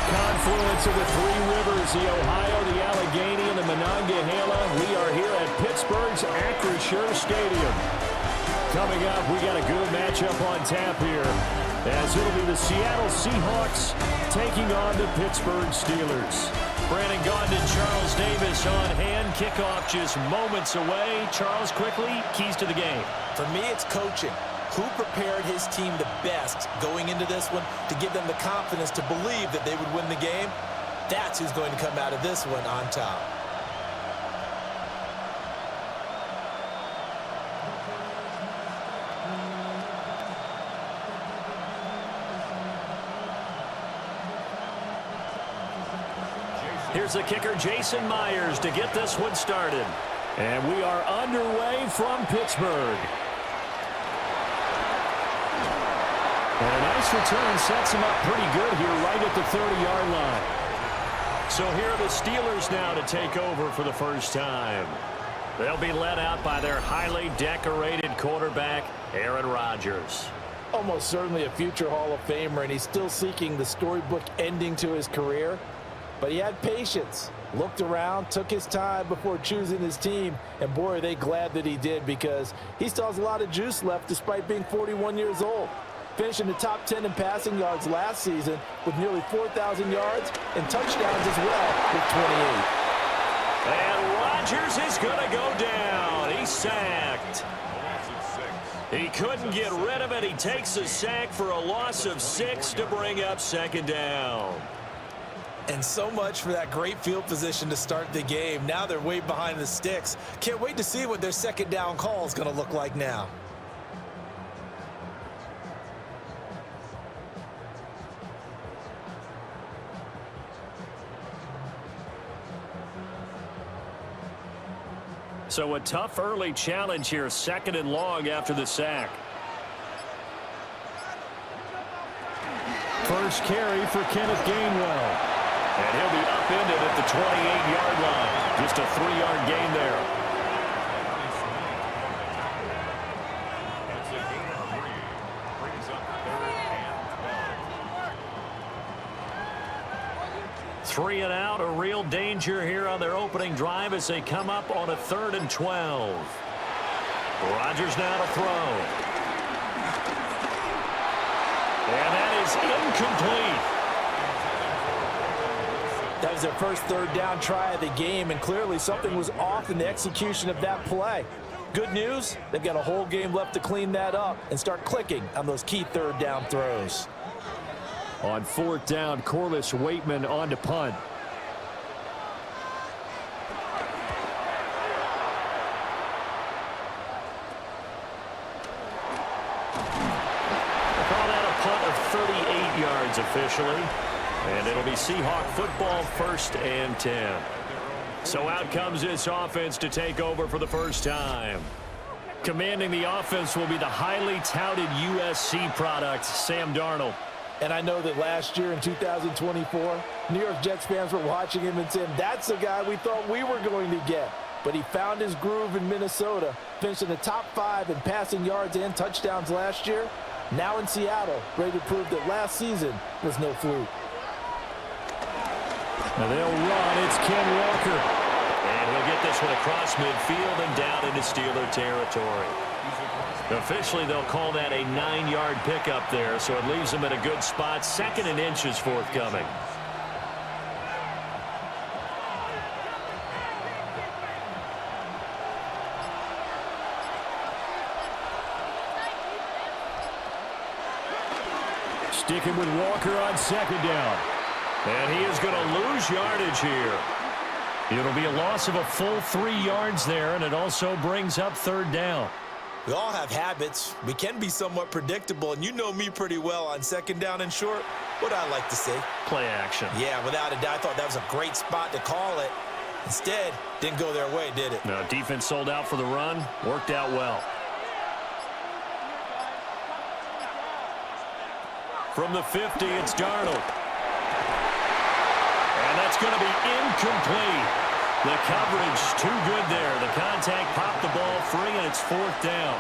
Confluence of the three rivers, the Ohio, the Allegheny, and the Monongahela. We are here at Pittsburgh's Acrisure Stadium. Coming up, we got a good matchup on tap here, as it'll be the Seattle Seahawks taking on the Pittsburgh Steelers. Brandon Gaudin, Charles Davis on hand. Kickoff just moments away. Charles, quickly, keys to the game. For me, it's coaching. Who prepared his team the best going into this one to give them the confidence to believe that they would win the game? That's who's going to come out of this one on top. Here's the kicker, Jason Myers, to get this one started. And we are underway from Pittsburgh. And a nice return sets him up pretty good here right at the 30-yard line. So here are the Steelers now to take over for the first time. They'll be led out by their highly decorated quarterback, Aaron Rodgers. Almost certainly a future Hall of Famer, and he's still seeking the storybook ending to his career. But he had patience, looked around, took his time before choosing his team, and boy, are they glad that he did, because he still has a lot of juice left despite being 41 years old. Finishing the top 10 in passing yards last season with nearly 4,000 yards and touchdowns as well with 28. And Rodgers is going to go down. He's sacked. He couldn't get rid of it. He takes a sack for a loss of 6 to bring up second down. And so much for that great field position to start the game. Now they're way behind the sticks. Can't wait to see what their second down call is going to look like now. So a tough early challenge here, second and long after the sack. First carry for Kenneth Gainwell. And he'll be upended at the 28-yard line. Just a 3-yard gain there. Three and out, a real danger here on their opening drive as they come up on a 3rd and 12. Rodgers now to throw. And that is incomplete. That was their first third down try of the game, and clearly something was off in the execution of that play. Good news, they've got a whole game left to clean that up and start clicking on those key third down throws. On 4th down, Corliss Waitman on to punt. Call that a punt of 38 yards officially. And it'll be Seahawk football, 1st and 10. So out comes this offense to take over for the first time. Commanding the offense will be the highly touted USC product, Sam Darnold. And I know that last year in 2024, New York Jets fans were watching him and saying, that's the guy we thought we were going to get. But he found his groove in Minnesota, finished in the top 5 in passing yards and touchdowns last year. Now in Seattle, ready to prove that last season was no fluke. Now they'll run. It's Ken Walker. And he'll get this one across midfield and down into Steeler territory. Officially, they'll call that a 9-yard pickup there, so it leaves them in a good spot. 2nd and inches forthcoming. Sticking with Walker on 2nd down. And he is going to lose yardage here. It'll be a loss of a full 3 yards there, and it also brings up 3rd down. We all have habits. We can be somewhat predictable, and you know me pretty well on 2nd down and short. What I like to say? Play action. Yeah, without a doubt, I thought that was a great spot to call it. Instead, didn't go their way, did it? No, defense sold out for the run. Worked out well. From the 50, it's Darnold. And that's going to be incomplete. The coverage too good there. The contact popped the ball free, and it's 4th down.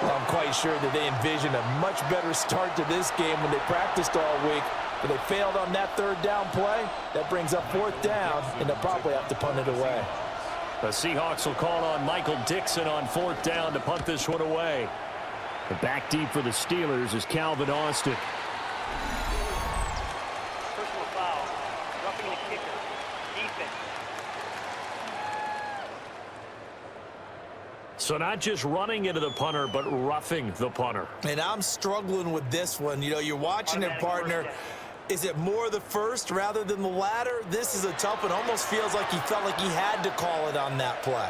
Well, I'm quite sure that they envisioned a much better start to this game when they practiced all week. but they failed on that third down play. That brings up fourth down, and they'll probably have to punt it away. The Seahawks will call on Michael Dixon on fourth down to punt this one away. The back deep for the Steelers is Calvin Austin. Personal foul. Roughing the kicker. Defense. So not just running into the punter, but roughing the punter. And I'm struggling with this one. You know, you're watching it, partner. Is it more the first rather than the latter? This is a tough one. Almost feels like he felt like he had to call it on that play.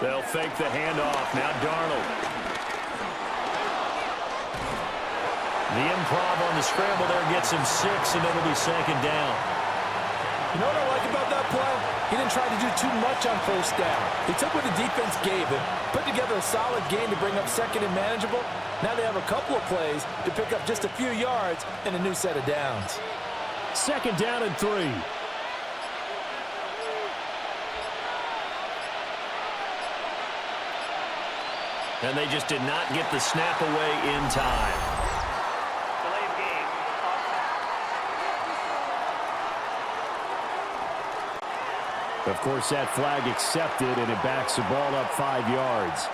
They'll fake the handoff. Now Darnold. The improv on the scramble there gets him 6, and it'll be second down. You know what I like about that play? He didn't try to do too much on first down. He took what the defense gave him, put together a solid game to bring up second and manageable. Now they have a couple of plays to pick up just a few yards and a new set of downs. Second down and 3. And they just did not get the snap away in time. Of course, that flag accepted, and it backs the ball up 5 yards.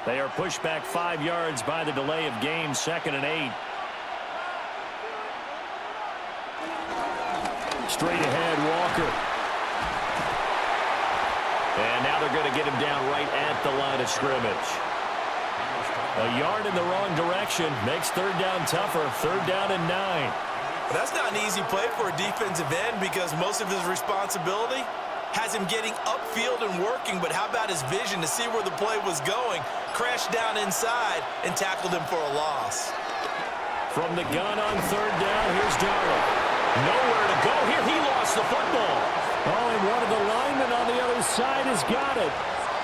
They are pushed back 5 yards by the delay of game, 2nd and 8. Straight ahead, Walker. And now they're going to get him down right at the line of scrimmage. A yard in the wrong direction makes third down tougher. Third down and 9. That's not an easy play for a defensive end because most of his responsibility has him getting upfield and working, but how about his vision to see where the play was going, crashed down inside, and tackled him for a loss. From the gun on third down, here's Darnold. Nowhere to go here. He lost the football. Oh, and one of the linemen on the other side has got it.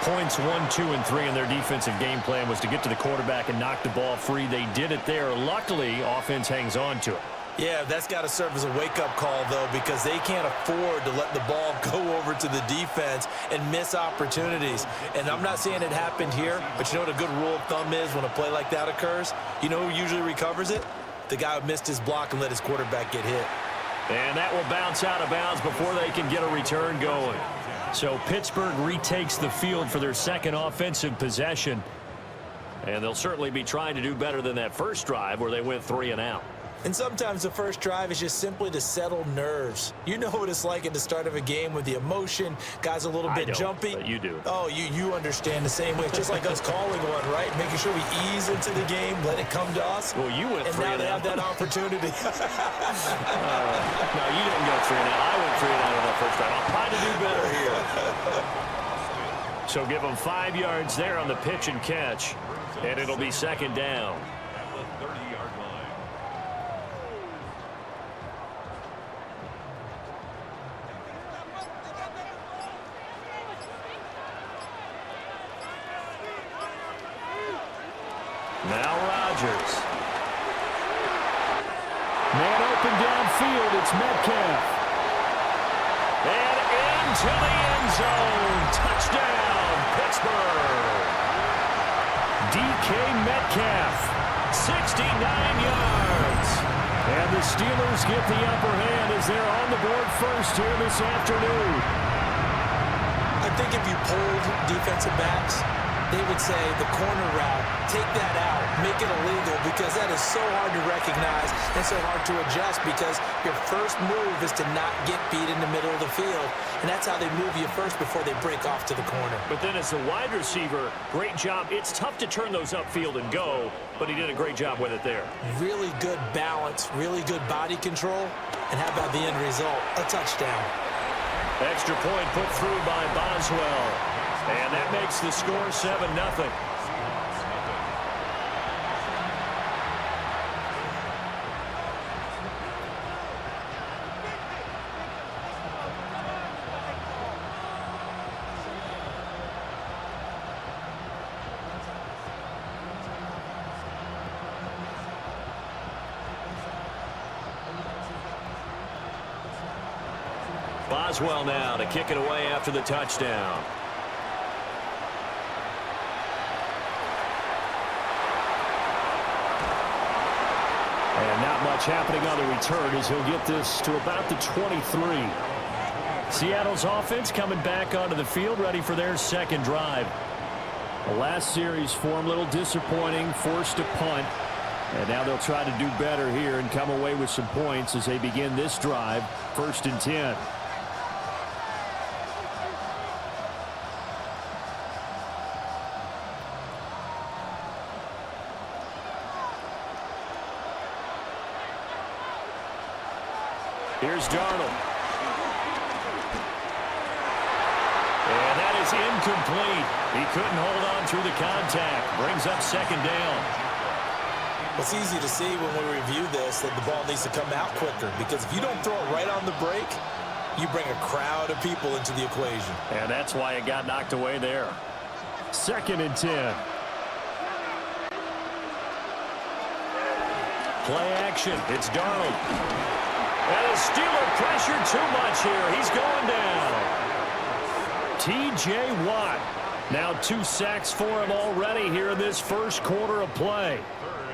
Points 1, 2, and 3 in their defensive game plan was to get to the quarterback and knock the ball free. They did it there. Luckily, offense hangs on to it. Yeah, that's got to serve as a wake-up call, though, because they can't afford to let the ball go over to the defense and miss opportunities. And I'm not saying it happened here, but you know what a good rule of thumb is when a play like that occurs? You know who usually recovers it? The guy who missed his block and let his quarterback get hit. And that will bounce out of bounds before they can get a return going. So Pittsburgh retakes the field for their second offensive possession. And they'll certainly be trying to do better than that first drive where they went 3 and out. And sometimes the first drive is just simply to settle nerves. You know what it's like at the start of a game with the emotion, guys a little bit jumpy. But you do. Oh, you understand the same way. It's just like us calling one, right? Making sure we ease into the game, let it come to us. Well, you went 3 and out. And now they have that opportunity. No, you didn't go 3 and out. I went 3 and out on that first drive. I'll try to do better here. So give them 5 yards there on the pitch and catch, and it'll be second down. Now Rodgers. Man open downfield, it's Metcalf. And into the end zone. Touchdown, Pittsburgh. DK Metcalf, 69 yards. And the Steelers get the upper hand as they're on the board first here this afternoon. I think if you polled defensive backs, they would say the corner route, take that out, make it illegal, because that is so hard to recognize and so hard to adjust because your first move is to not get beat in the middle of the field, and that's how they move you first before they break off to the corner. But then as a wide receiver, great job. It's tough to turn those upfield and go, but he did a great job with it there. Really good balance, really good body control, and how about the end result? A touchdown. Extra point put through by Boswell. And that makes the score 7-0. Boswell now to kick it away after the touchdown. And not much happening on the return as he'll get this to about the 23. Seattle's offense coming back onto the field, ready for their second drive. The last series for them, a little disappointing, forced to punt. And now they'll try to do better here and come away with some points as they begin this drive, 1st and 10. Here's Darnold. And that is incomplete. He couldn't hold on through the contact. Brings up 2nd down. It's easy to see when we review this that the ball needs to come out quicker, because if you don't throw it right on the break, you bring a crowd of people into the equation. And that's why it got knocked away there. 2nd and 10. Play action. It's Darnold. And the Steeler pressure too much here. He's going down. T.J. Watt. Now 2 sacks for him already here in this first quarter of play.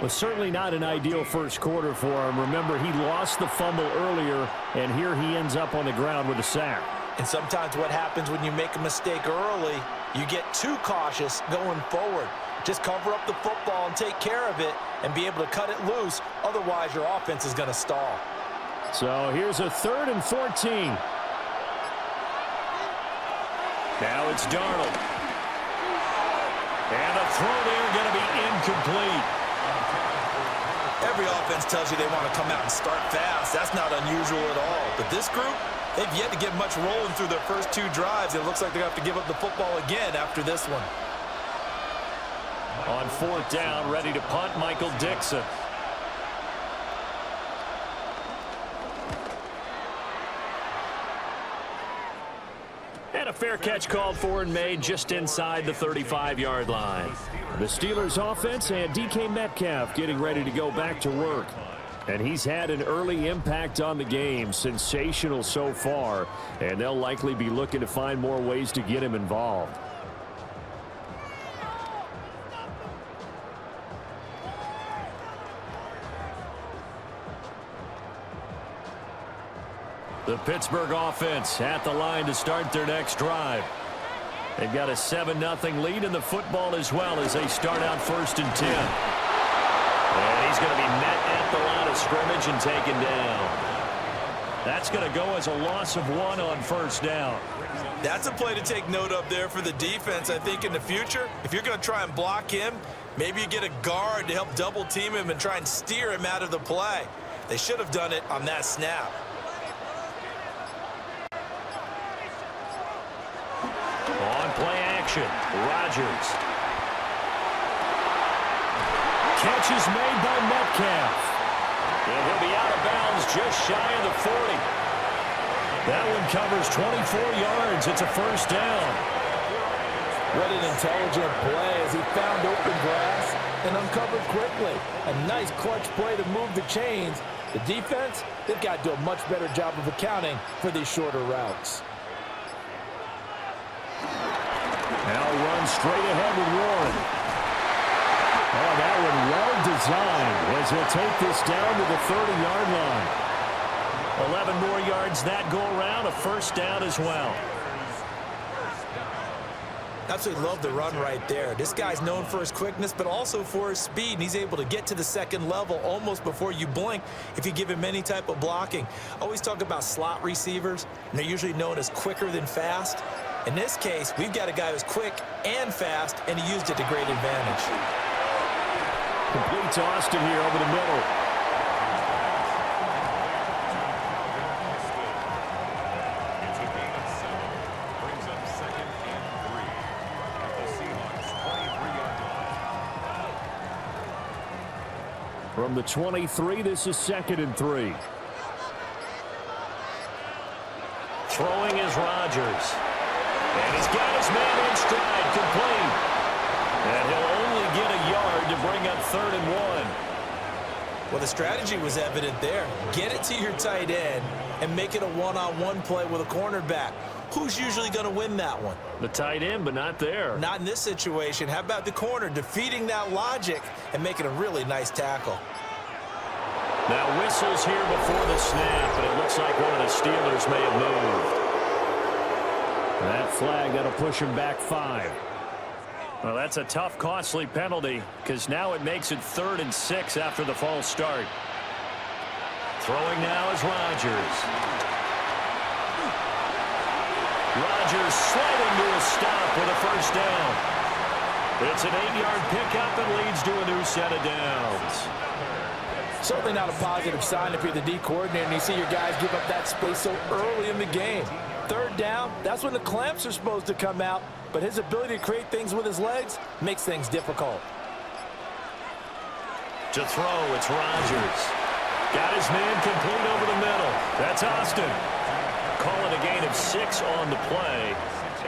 Was certainly not an ideal first quarter for him. Remember, he lost the fumble earlier, and here he ends up on the ground with a sack. And sometimes what happens when you make a mistake early, you get too cautious going forward. Just cover up the football and take care of it and be able to cut it loose. Otherwise, your offense is going to stall. So here's a 3rd and 14. Now it's Darnold. And the throw there going to be incomplete. Every offense tells you they want to come out and start fast. That's not unusual at all. But this group, they've yet to get much rolling through their first 2 drives. It looks like they're going to have to give up the football again after this one. On 4th down, ready to punt, Michael Dixon. And a fair catch called for and made just inside the 35-yard line. The Steelers offense and DK Metcalf getting ready to go back to work. And he's had an early impact on the game, sensational so far, and they'll likely be looking to find more ways to get him involved. The Pittsburgh offense at the line to start their next drive. They've got a 7-0 lead in the football as well as they start out 1st and 10. And he's going to be met at the line of scrimmage and taken down. That's going to go as a loss of 1 on 1st down. That's a play to take note of there for the defense. I think in the future, if you're going to try and block him, maybe you get a guard to help double team him and try and steer him out of the play. They should have done it on that snap. On play action, Rodgers. Catch is made by Metcalf. And he'll be out of bounds just shy of the 40. That one covers 24 yards. It's a 1st down. What an intelligent play as he found open grass and uncovered quickly. A nice clutch play to move the chains. The defense, they've got to do a much better job of accounting for these shorter routes. Now run straight ahead with Warren. Oh, that one well designed as he'll take this down to the 30-yard line. 11 more yards that go around, a 1st down as well. Absolutely love the run right there. This guy's known for his quickness, but also for his speed, and he's able to get to the 2nd level almost before you blink if you give him any type of blocking. I always talk about slot receivers, and they're usually known as quicker than fast. In this case, we've got a guy who's quick and fast, and he used it to great advantage. Complete to Austin here over the middle. Brings up 2nd and 3 at the Seahawks 23-yard line. From the 23, this is 2nd and 3. Throwing is Rodgers. And he's got his man in stride, complete. And he'll only get a yard to bring up 3rd and 1. Well, the strategy was evident there. Get it to your tight end and make it a one-on-one play with a cornerback. Who's usually going to win that one? The tight end, but not there. Not in this situation. How about the corner defeating that logic and making a really nice tackle? Now whistles here before the snap, and it looks like one of the Steelers may have moved. That flag, that'll push him back 5. Well, that's a tough, costly penalty because now it makes it 3rd and 6 after the false start. Throwing now is Rodgers. Rodgers sliding to a stop with a first down. It's an 8-yard pickup and leads to a new set of downs. Certainly not a positive sign if you're the D coordinator and you see your guys give up that space so early in the game. 3rd down, that's when the clamps are supposed to come out, but his ability to create things with his legs makes things difficult. To throw, it's Rodgers. Got his man complete over the middle. That's Austin. Call it a gain of 6 on the play,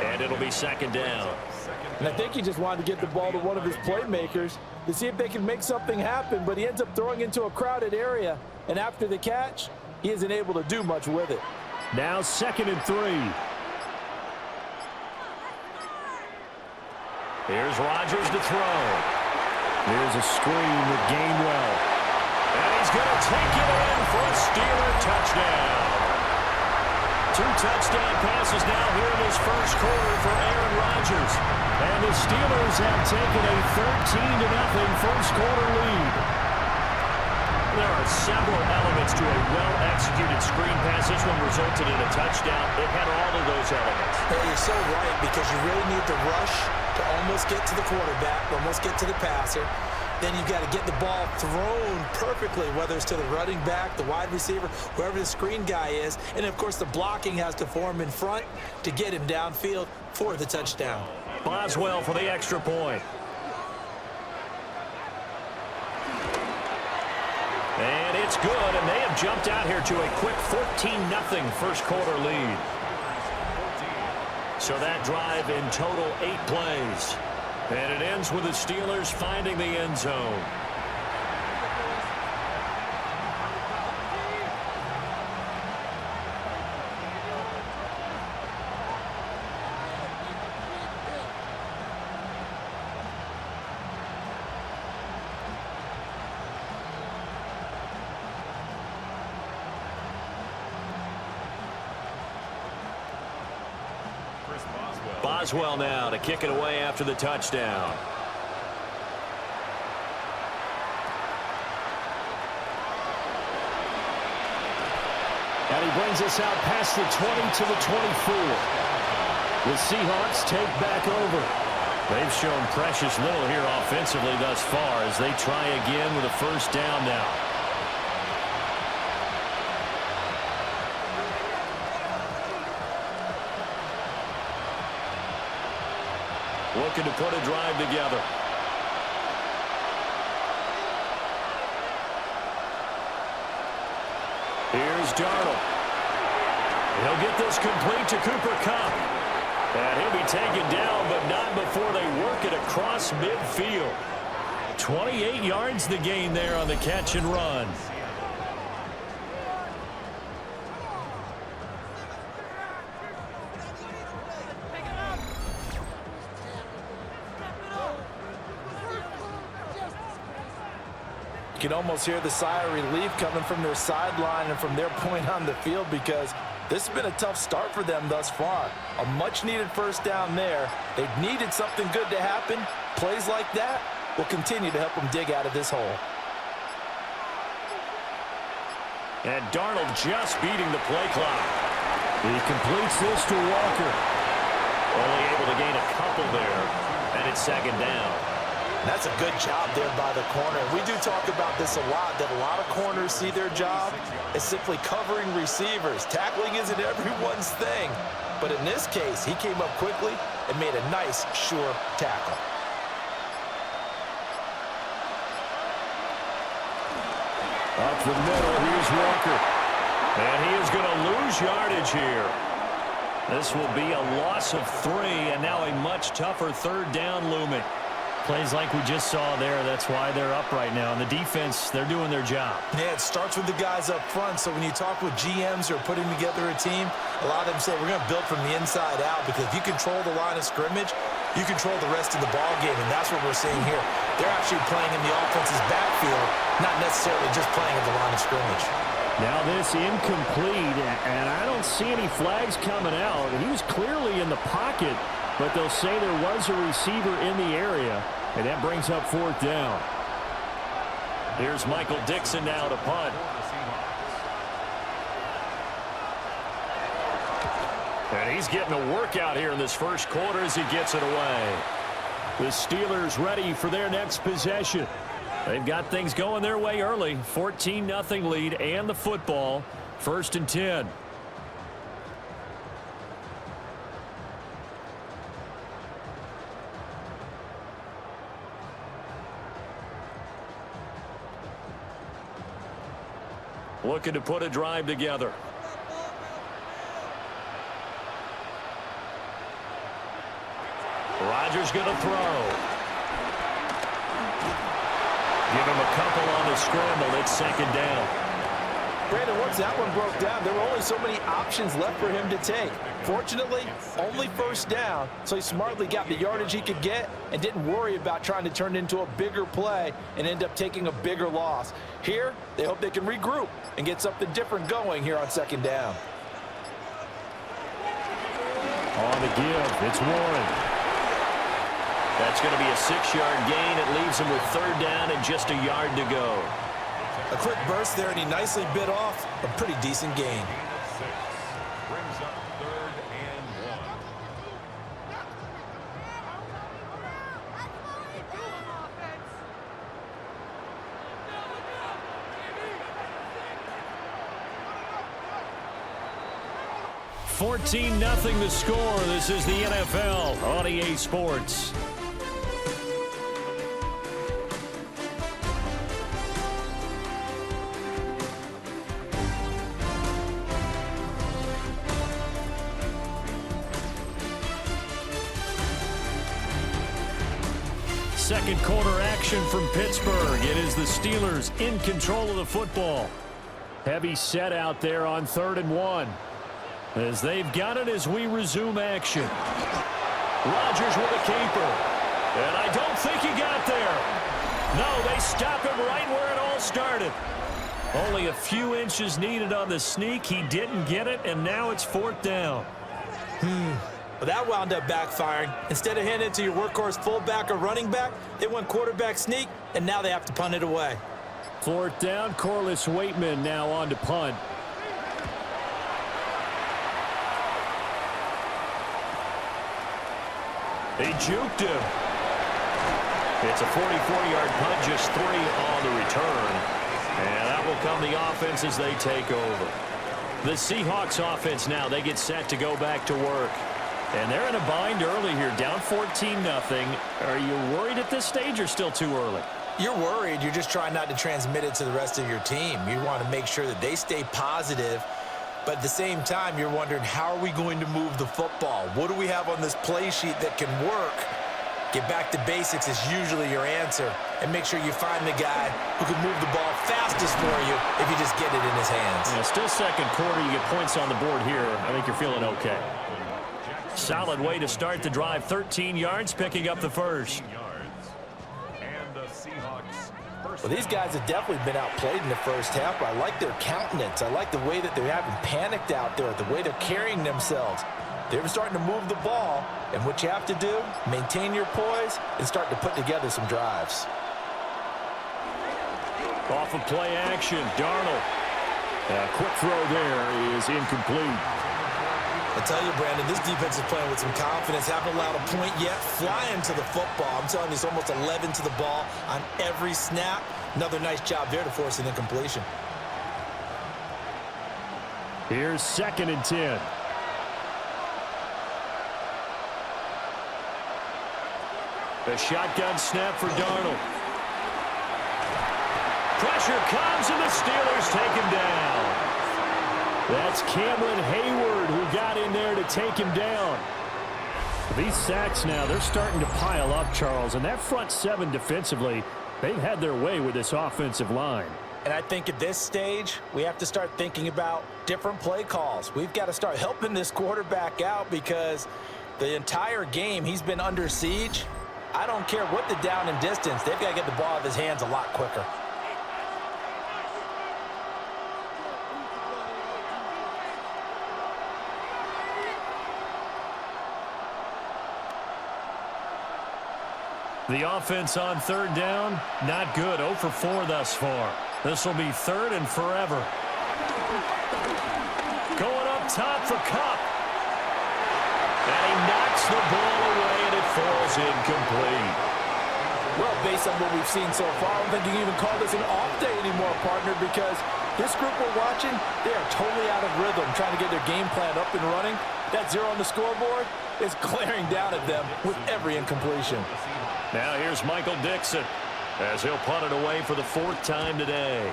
and it'll be 2nd down. And I think he just wanted to get the ball to one of his playmakers to see if they can make something happen, but he ends up throwing into a crowded area, and after the catch, he isn't able to do much with it. Now 2nd and 3. Here's Rodgers to throw. Here's a screen with Gainwell. And he's going to take it in for a Steeler touchdown. 2 touchdown passes now here in this first quarter for Aaron Rodgers. And the Steelers have taken a 13-0 first quarter lead. There are several elements to a well-executed screen pass. This one resulted in a touchdown. It had all of those elements. Hey, you're so right, because you really need the rush to almost get to the quarterback, almost get to the passer. Then you've got to get the ball thrown perfectly, whether it's to the running back, the wide receiver, whoever the screen guy is. And, of course, the blocking has to form in front to get him downfield for the touchdown. Boswell for the extra point. And it's good, and they have jumped out here to a quick 14-0 first quarter lead. So that drive in total 8 plays. And it ends with the Steelers finding the end zone. Boswell now to kick it away after the touchdown. And he brings us out past the 20 to the 24. The Seahawks take back over. They've shown precious little here offensively thus far as they try again with a first down now. Looking to put a drive together. Here's Darnold. He'll get this complete to Cooper Kupp. And he'll be taken down, but not before they work it across midfield. 28 yards the gain there on the catch and run. You can almost hear the sigh of relief coming from their sideline and from their point on the field, because this has been a tough start for them thus far. A much-needed first down there. They've needed something good to happen. Plays like that will continue to help them dig out of this hole. And Darnold just beating the play clock. He completes this to Walker. Only able to gain a couple there, and it's 2nd down. That's a good job there by the corner. We do talk about this a lot, that a lot of corners see their job as simply covering receivers. Tackling isn't everyone's thing. But in this case, he came up quickly and made a nice, sure tackle. Up the middle, here's Walker. And he is going to lose yardage here. This will be a loss of 3, and now a much tougher 3rd down looming. Plays like we just saw there. That's why they're up right now. And the defense, they're doing their job. Yeah, it starts with the guys up front. So when you talk with GMs who are putting together a team, a lot of them say we're going to build from the inside out, because if you control the line of scrimmage, you control the rest of the ball game, and that's what we're seeing here. They're actually playing in the offense's backfield, not necessarily just playing at the line of scrimmage. Now this incomplete, and I don't see any flags coming out. He was clearly in the pocket, but they'll say there was a receiver in the area, and that brings up 4th down. Here's Michael Dixon now to punt. And he's getting a workout here in this first quarter as he gets it away. The Steelers ready for their next possession. They've got things going their way early. 14-0 lead and the football. 1st and 10. Looking to put a drive together. Rodgers going to throw. Give him a couple on the scramble. It's 2nd down. Brandon, once that one broke down, there were only so many options left for him to take. Fortunately, only 1st down, so he smartly got the yardage he could get and didn't worry about trying to turn it into a bigger play and end up taking a bigger loss. Here, they hope they can regroup and get something different going here on 2nd down. On the give, it's Warren. That's going to be a 6-yard gain. It leaves him with 3rd down and just a yard to go. A quick burst there, and he nicely bit off a pretty decent gain. Brings up 3rd and 1. 14-0 the score. This is the NFL on EA Sports. Second quarter action from Pittsburgh. It is the Steelers in control of the football. Heavy set out there on 3rd and 1. As they've got it as we resume action. Rodgers with a keeper. And I don't think he got there. No, they stop him right where it all started. Only a few inches needed on the sneak. He didn't get it, and now it's 4th down. Well, that wound up backfiring. Instead of handing it to your workhorse fullback or running back, they went quarterback sneak, and now they have to punt it away. 4th down, Corliss Waitman now on to punt. He juked him. It's a 44-yard punt, just 3 on the return. And that will come the offense as they take over. The Seahawks offense now, they get set to go back to work. And they're in a bind early here, down 14-0. Are you worried at this stage or still too early? You're worried. You're just trying not to transmit it to the rest of your team. You want to make sure that they stay positive. But at the same time, you're wondering, how are we going to move the football? What do we have on this play sheet that can work? Get back to basics is usually your answer. And make sure you find the guy who can move the ball fastest for you if you just get it in his hands. Yeah, still second quarter. You get points on the board here. I think you're feeling okay. Solid way to start the drive. 13 yards, picking up the first. And the Seahawks. Well, these guys have definitely been outplayed in the first half, but I like their countenance. I like the way that they haven't panicked out there, the way they're carrying themselves. They're starting to move the ball, and what you have to do, maintain your poise and start to put together some drives. Off of play action, Darnold. A quick throw there is incomplete. I tell you, Brandon, this defense is playing with some confidence. Haven't allowed a point yet. Flying to the football. I'm telling you, it's almost 11 to the ball on every snap. Another nice job there to force an incompletion. Here's 2nd and 10. The shotgun snap for Darnold. Pressure comes, and the Steelers take him down. That's Cameron Hayward who got in there to take him down. These sacks now, they're starting to pile up, Charles, and that front seven defensively, they've had their way with this offensive line. And I think at this stage, we have to start thinking about different play calls. We've got to start helping this quarterback out because the entire game he's been under siege. I don't care what the down and distance, they've got to get the ball out of his hands a lot quicker. The offense on third down, not good. 0 for 4 thus far. This will be third and forever. Going up top for Kupp. And he knocks the ball away, and it falls incomplete. Well, based on what we've seen so far, I don't think you can even call this an off day anymore, partner, because this group we're watching, they are totally out of rhythm, trying to get their game plan up and running. That 0 on the scoreboard is glaring down at them with every incompletion. Now here's Michael Dixon as he'll punt it away for the 4th time today.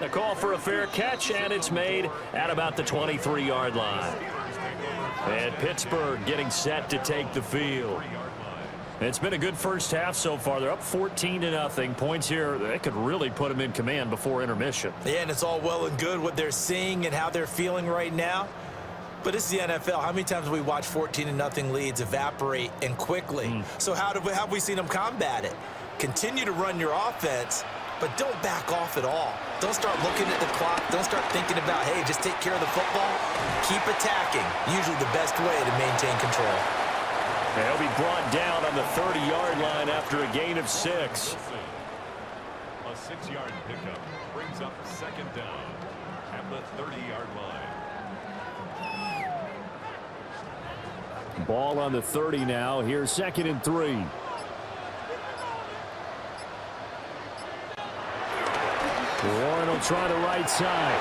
The call for a fair catch, and it's made at about the 23-yard line. And Pittsburgh getting set to take the field. It's been a good first half so far. They're up 14-0. Points here, they could really put them in command before intermission. Yeah, and it's all well and good what they're seeing and how they're feeling right now. But this is the NFL. How many times have we watched 14-0 leads evaporate and quickly? So how have we seen them combat it? Continue to run your offense, but don't back off at all. Don't start looking at the clock. Don't start thinking about, hey, just take care of the football. Keep attacking. Usually the best way to maintain control. They'll be brought down on the 30-yard line after a gain of 6. A 6-yard pickup brings up second down at the 30-yard line. Ball on the 30 now. Here's 2nd and 3. Warren will try the right side.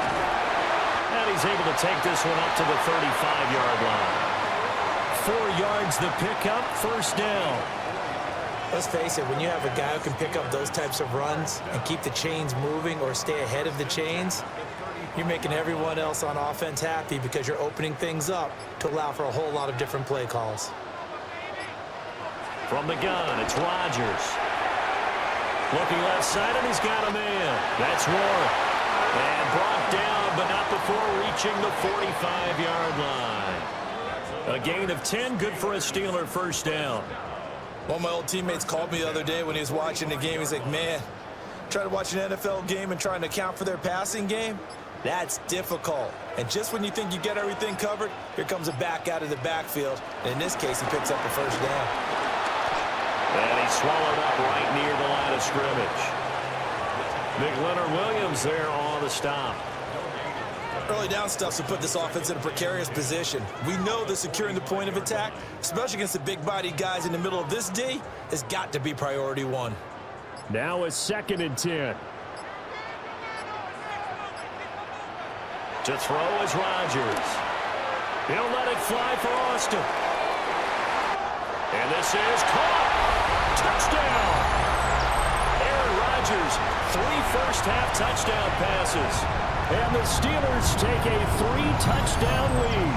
And he's able to take this one up to the 35-yard line. 4 yards the pickup, 1st down. Let's face it, when you have a guy who can pick up those types of runs and keep the chains moving or stay ahead of the chains, you're making everyone else on offense happy because you're opening things up to allow for a whole lot of different play calls. From the gun, it's Rodgers. Looking left side, and he's got a man. That's Warren. And brought down, but not before reaching the 45-yard line. A gain of 10, good for a Steeler 1st down. One of my old teammates called me the other day when he was watching the game. He's like, man, trying to watch an NFL game and trying to account for their passing game? That's difficult. And just when you think you get everything covered, here comes a back out of the backfield. And in this case, he picks up a 1st down. And he's swallowed up right near the line of scrimmage. Big Leonard Williams there on the stop. Early down stuff's to put this offense in a precarious position. We know that securing the point of attack, especially against the big-bodied guys in the middle of this D, has got to be priority 1. Now it's 2nd and 10. To throw is Rodgers. He'll let it fly for Austin. And this is caught. Touchdown. Aaron Rodgers, 3 first-half touchdown passes. And the Steelers take a 3-touchdown lead.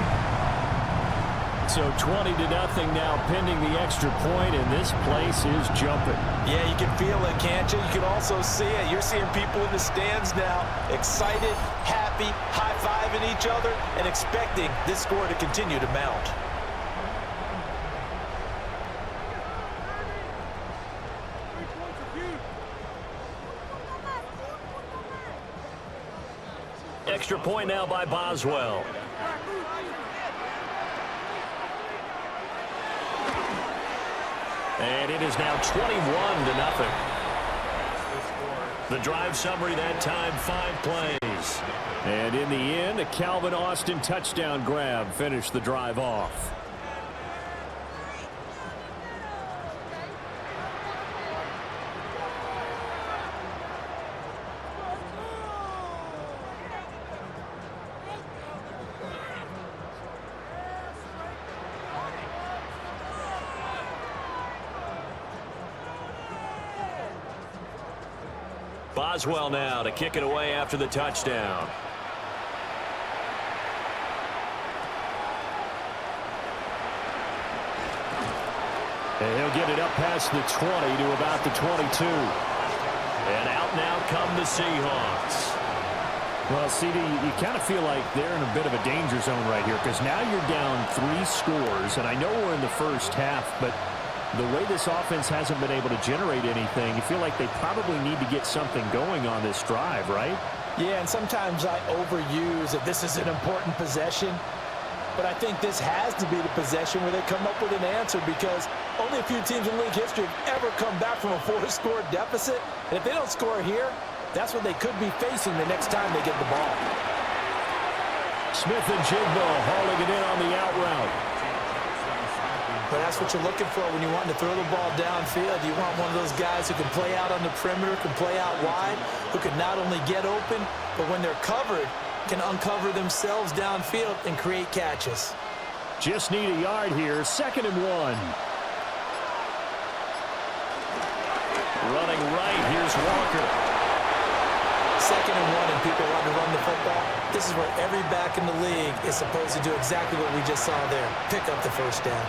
So 20-0 now pending the extra point, and this place is jumping. Yeah, you can feel it, can't you? You can also see it. You're seeing people in the stands now, excited, happy, high-fiving each other, and expecting this score to continue to mount. Extra point now by Boswell. And it is now 21-0. The drive summary that time, 5 plays. And in the end, a Calvin Austin touchdown grab finished the drive off. Boswell now to kick it away after the touchdown. And he'll get it up past the 20 to about the 22. And out now come the Seahawks. Well, CD, you kind of feel like they're in a bit of a danger zone right here because now you're down 3 scores, and I know we're in the first half, but the way this offense hasn't been able to generate anything, you feel like they probably need to get something going on this drive, right? Yeah, and sometimes I overuse that this is an important possession, but I think this has to be the possession where they come up with an answer because only a few teams in league history have ever come back from a 4-score deficit, and if they don't score here, that's what they could be facing the next time they get the ball. Smith and Jigbo hauling it in on the out route. But that's what you're looking for when you want to throw the ball downfield. You want one of those guys who can play out on the perimeter, can play out wide, who can not only get open, but when they're covered, can uncover themselves downfield and create catches. Just need a yard here. 2nd and 1. Running right, here's Walker. 2nd and 1 and people want to run the football. This is where every back in the league is supposed to do exactly what we just saw there. Pick up the first down.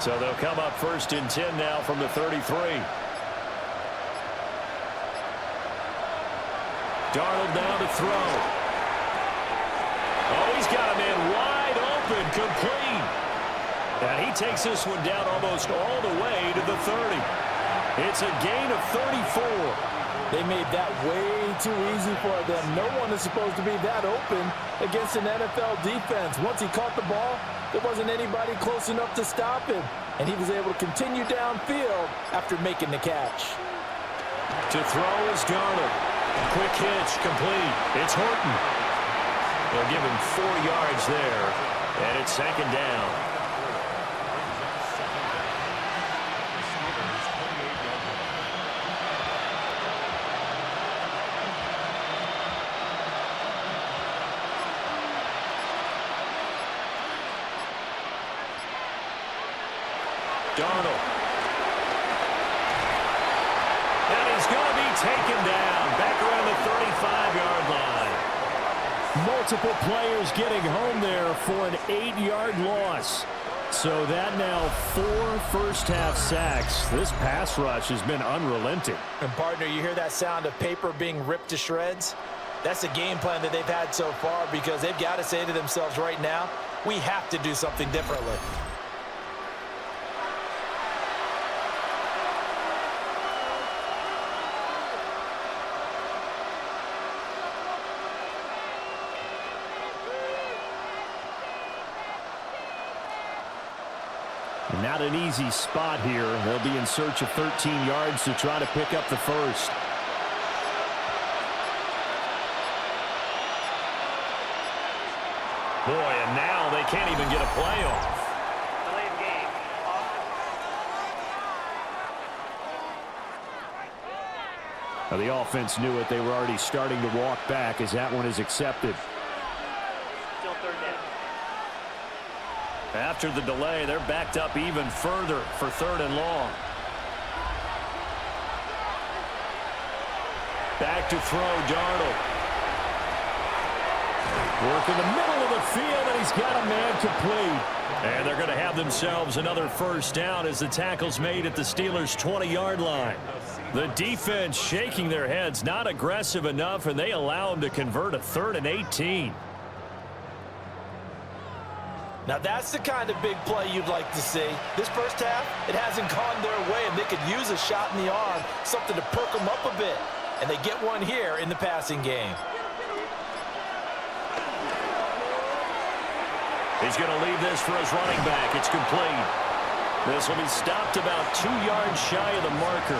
So they'll come up 1st and 10 now from the 33. Darnold now to throw. Oh, he's got a man wide open, complete. And he takes this one down almost all the way to the 30. It's a gain of 34. They made that way too easy for them. No one is supposed to be that open against an NFL defense. Once he caught the ball, there wasn't anybody close enough to stop him. And he was able to continue downfield after making the catch. To throw is Darnold. Quick hitch, complete. It's Horton. They'll give him 4 yards there. And it's 2nd down. Darnold. And he's going to be taken down back around the 35-yard line. Multiple players getting home there for an 8-yard loss. So that now 4 first-half sacks. This pass rush has been unrelenting. And, partner, you hear that sound of paper being ripped to shreds? That's the game plan that they've had so far because they've got to say to themselves right now, we have to do something differently. Not an easy spot here. They'll be in search of 13 yards to try to pick up the first. Boy, and now they can't even get a play off. Delayed game. Now, the offense knew it. They were already starting to walk back as that one is accepted. Still 3rd down. After the delay, they're backed up even further for 3rd and long. Back to throw, Darnold. Work in the middle of the field, and he's got a man complete. And they're going to have themselves another first down as the tackle's made at the Steelers' 20-yard line. The defense shaking their heads, not aggressive enough, and they allow them to convert a 3rd and 18. Now that's the kind of big play you'd like to see. This first half, it hasn't gone their way, and they could use a shot in the arm, something to perk them up a bit. And they get one here in the passing game. He's going to leave this for his running back. It's complete. This will be stopped about 2 yards shy of the marker.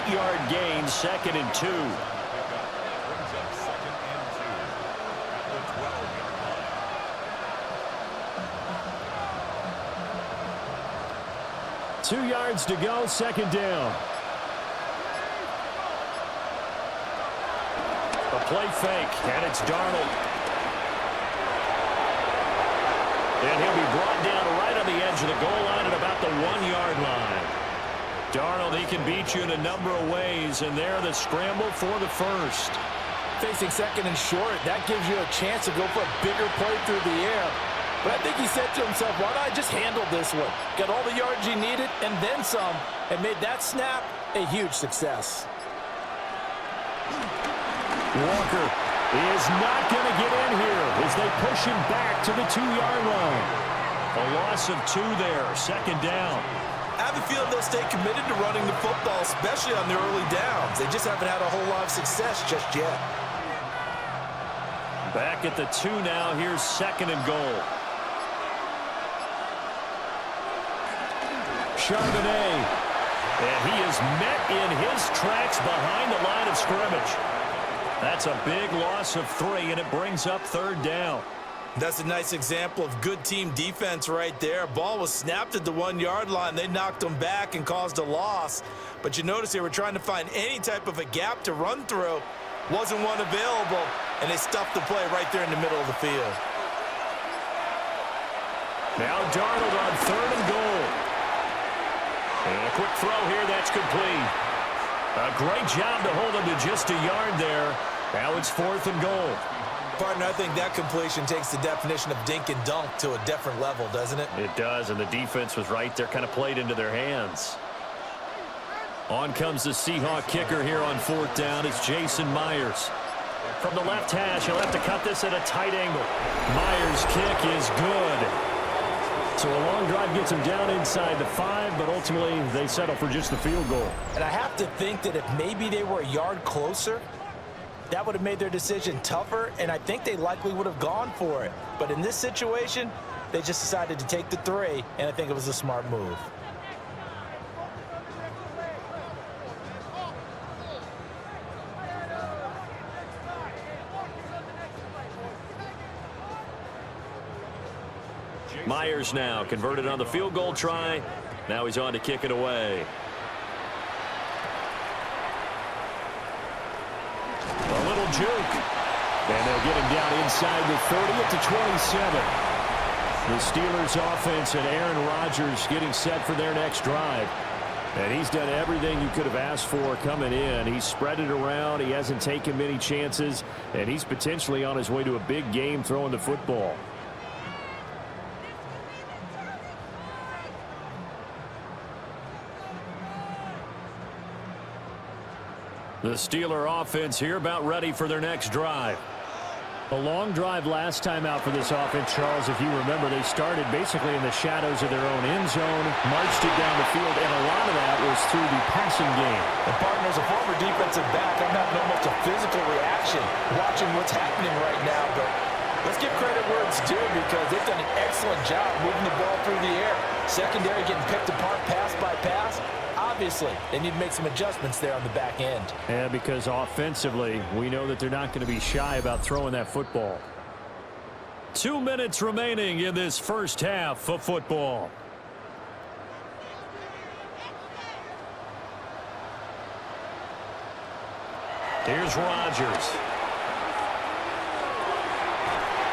8-yard gain, 2nd and 2. Brings up 2nd and 2 at the 12-yard line. 2 yards to go, 2nd down. A play fake, and it's Darnold. And he'll be brought down right on the edge of the goal line at about the 1-yard line. Darnold, he can beat you in a number of ways, and there the scramble for the first. facing second and short, that gives you a chance to go for a bigger play through the air. But I think he said to himself, why don't I just handle this one? Got all the yards he needed and then some, and made that snap a huge success. Walker is not going to get in here as they push him back to the 2-yard line. A loss of 2 there, second down. I have a feeling they'll stay committed to running the football, especially on the early downs. They just haven't had a whole lot of success just yet. Back at the 2 now. Here's second and goal. Charbonnet. And he is met in his tracks behind the line of scrimmage. That's a big loss of 3, and it brings up third down. That's a nice example of good team defense right there. Ball was snapped at the 1-yard line. They knocked them back and caused a loss. But you notice they were trying to find any type of a gap to run through. Wasn't one available, and they stuffed the play right there in the middle of the field. Now Darnold on third and goal. And a quick throw here, that's complete. A great job to hold him to just a yard there. Now it's fourth and goal. Partner, I think that completion takes the definition of dink and dunk to a different level, doesn't it? It does, and the defense was right there, kind of played into their hands. On comes the Seahawk kicker here on fourth down. It's Jason Myers. From the left hash, he'll have to cut this at a tight angle. Myers' kick is good. So a long drive gets him down inside the 5, but ultimately they settle for just the field goal. And I have to think that if maybe they were a yard closer, that would have made their decision tougher, and I think they likely would have gone for it. But in this situation, they just decided to take the 3, and I think it was a smart move. Myers now converted on the field goal try. Now he's on to kick it away. A little juke. And they'll get him down inside the 30 up to 27. The Steelers offense and Aaron Rodgers getting set for their next drive. And he's done everything you could have asked for coming in. He's spread it around. He hasn't taken many chances. And he's potentially on his way to a big game throwing the football. The Steeler offense here about ready for their next drive. A long drive last time out for this offense, Charles. If you remember, they started basically in the shadows of their own end zone, marched it down the field, and a lot of that was through the passing game. And partner, as a former defensive back, I'm having almost a physical reaction watching what's happening right now. But let's give credit where it's due because they've done an excellent job moving the ball through the air. Secondary getting picked apart pass by pass. Obviously, they need to make some adjustments there on the back end. Yeah, because offensively, we know that they're not going to be shy about throwing that football. 2 minutes remaining in this first half of football. Here's Rodgers.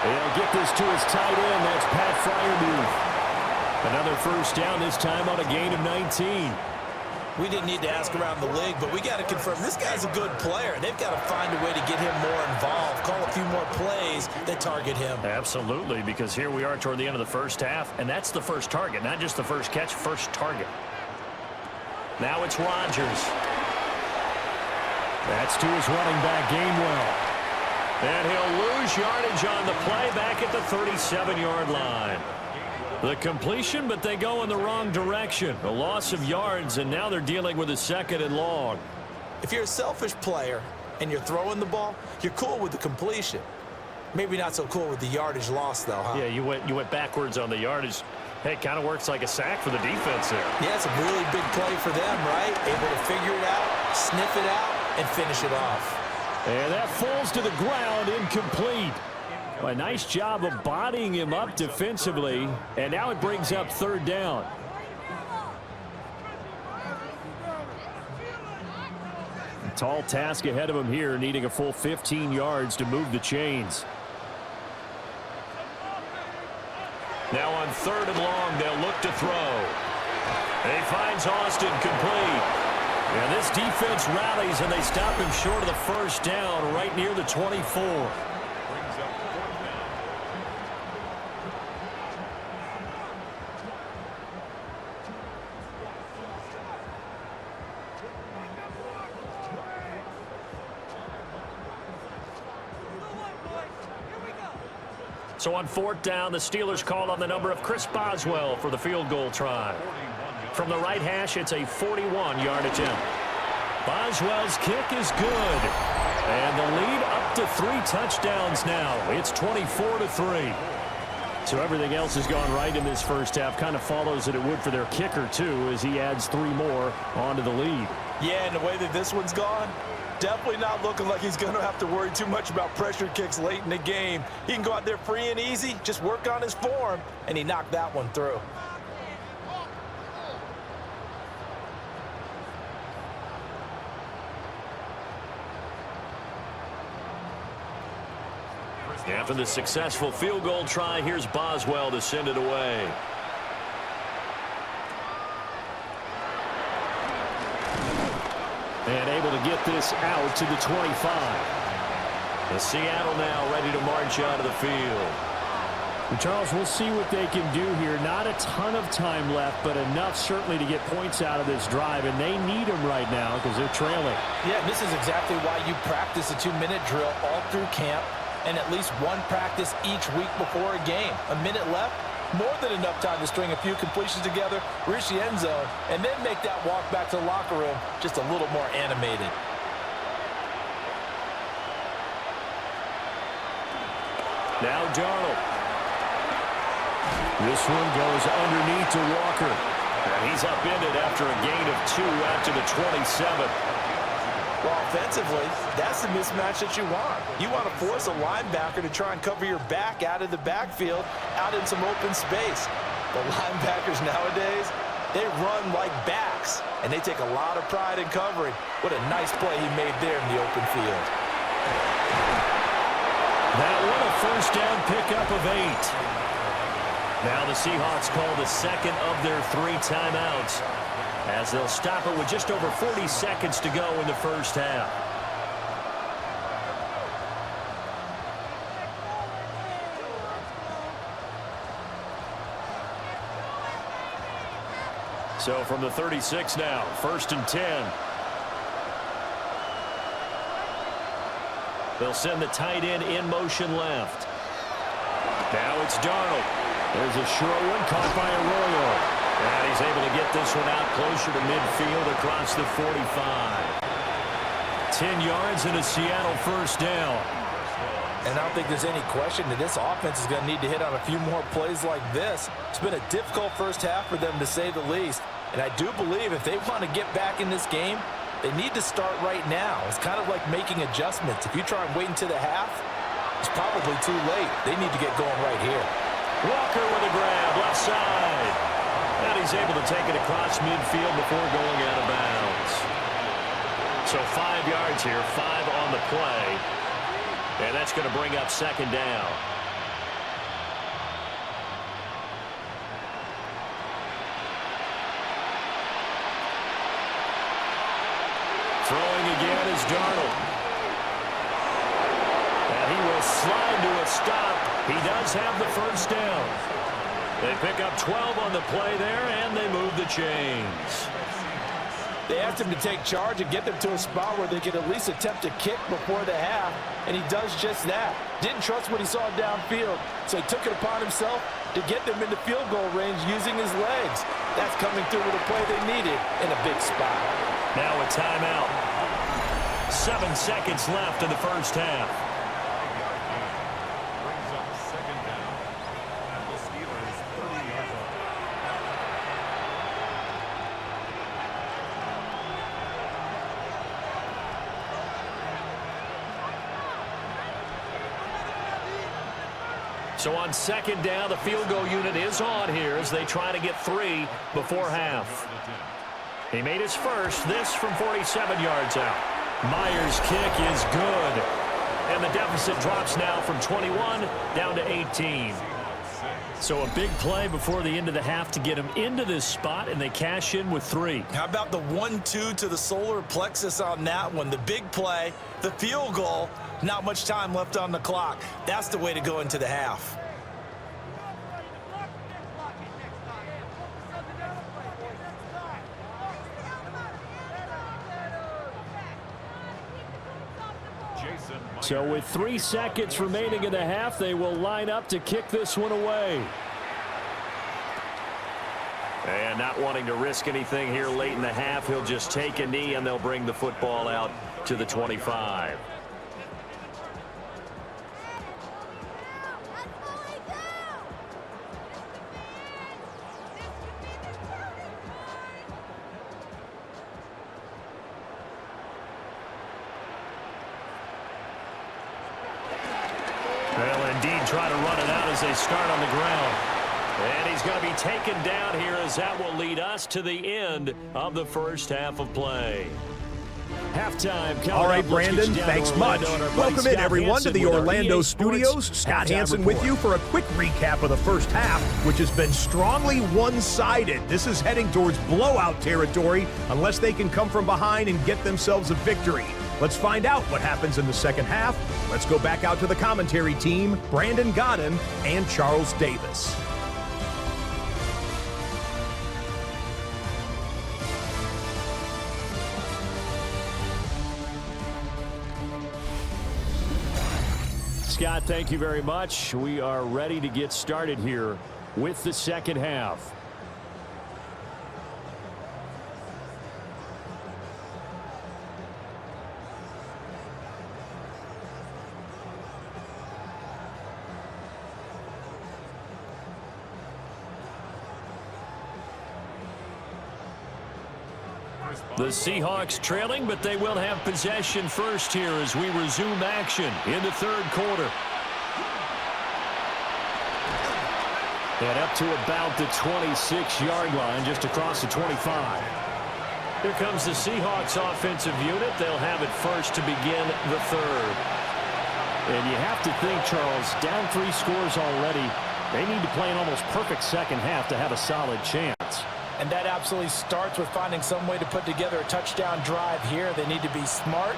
They'll get this to his tight end. That's Pat Freiermuth. Another first down, this time on a gain of 19. We didn't need to ask around the league, but we got to confirm this guy's a good player. They've got to find a way to get him more involved, call a few more plays that target him. Absolutely, because here we are toward the end of the first half, and that's the first target, not just the first catch, first target. Now it's Rodgers. That's to his running back, Gainwell. And he'll lose yardage on the play back at the 37-yard line. The completion, but they go in the wrong direction. A loss of yards, and now they're dealing with a second and long. If you're a selfish player and you're throwing the ball, you're cool with the completion. Maybe not so cool with the yardage loss, though, huh? Yeah, you went backwards on the yardage. Hey, it kind of works like a sack for the defense there. Yeah, it's a really big play for them, right? Able to figure it out, sniff it out, and finish it off. And that falls to the ground, incomplete. A nice job of bodying him up defensively, and now it brings up third down. A tall task ahead of him here, needing a full 15 yards to move the chains. Now on third and long, they'll look to throw. He finds Austin complete. And this defense rallies, and they stop him short of the first down right near the 24. Brings up 4th down. So on 4th down, the Steelers call on the number of Chris Boswell for the field goal try. From the right hash, it's a 41-yard attempt. Boswell's kick is good. And the lead up to 3 touchdowns now. It's 24-3. So everything else has gone right in this first half. Kind of follows that it would for their kicker, too, as he adds 3 more onto the lead. Yeah, and the way that this one's gone, definitely not looking like he's going to have to worry too much about pressure kicks late in the game. He can go out there free and easy, just work on his form, and he knocked that one through. After the successful field goal try, here's Boswell to send it away. And able to get this out to the 25. And Seattle now ready to march out of the field. And Charles, we'll see what they can do here. Not a ton of time left, but enough certainly to get points out of this drive. And they need them right now because they're trailing. Yeah, this is exactly why you practice a 2-minute drill all through camp and at least one practice each week before a game. A minute left, more than enough time to string a few completions together, reach the end zone, and then make that walk back to the locker room just a little more animated. Now Darnold. This one goes underneath to Walker. And he's upended after a gain of 2 out to the 27. Well, offensively, that's the mismatch that you want. You want to force a linebacker to try and cover your back out of the backfield, out in some open space. The linebackers nowadays, they run like backs, and they take a lot of pride in covering. What a nice play he made there in the open field. That one a first down pickup of 8. Now the Seahawks call the second of their 3 timeouts, as they'll stop it with just over 40 seconds to go in the first half. So from the 36 now, 1st and 10. They'll send the tight end in motion left. Now it's Darnold. There's a short one caught by Arroyo. And he's able to get this one out closer to midfield across the 45. 10 yards and a Seattle first down. And I don't think there's any question that this offense is going to need to hit on a few more plays like this. It's been a difficult first half for them, to say the least. And I do believe if they want to get back in this game, they need to start right now. It's kind of like making adjustments. If you try and wait until the half, it's probably too late. They need to get going right here. Walker with a grab, left side. And he's able to take it across midfield before going out of bounds. So 5 yards here, 5 on the play. And that's going to bring up 2nd down. Throwing again is Darnold. And he will slide to a stop. He does have the first down. They pick up 12 on the play there, and they move the chains. They asked him to take charge and get them to a spot where they could at least attempt to kick before the half, and he does just that. Didn't trust what he saw downfield, so he took it upon himself to get them into field goal range using his legs. That's coming through with a play they needed in a big spot. Now a timeout. 7 seconds left in the first half. Brings up 2nd down. And the Steelers 30 yards out. So on 2nd down, the field goal unit is on here as they try to get 3 before half. He made his first, this from 47 yards out. Myers' kick is good. And the deficit drops now from 21 down to 18. So a big play before the end of the half to get them into this spot, and they cash in with 3. How about the 1-2 to the solar plexus on that one? The big play, the field goal, not much time left on the clock. That's the way to go into the half. So with 3 seconds remaining in the half, they will line up to kick this one away. And not wanting to risk anything here late in the half, he'll just take a knee, and they'll bring the football out to the 25. Well, indeed, try to run it out as they start on the ground. And he's going to be taken down here, as that will lead us to the end of the first half of play. Halftime. All right, Brandon, thanks much. Welcome in, everyone, to the Orlando studios. Scott Hansen with you for a quick recap of the first half, which has been strongly one-sided. This is heading towards blowout territory unless they can come from behind and get themselves a victory. Let's find out what happens in the second half. Let's go back out to the commentary team, Brandon Godden and Charles Davis. Scott, thank you very much. We are ready to get started here with the second half. The Seahawks trailing, but they will have possession first here as we resume action in the third quarter. And up to about the 26-yard line, just across the 25. Here comes the Seahawks offensive unit. They'll have it first to begin the third. And you have to think, Charles, down 3 scores already. They need to play an almost perfect second half to have a solid chance. And that absolutely starts with finding some way to put together a touchdown drive here. They need to be smart,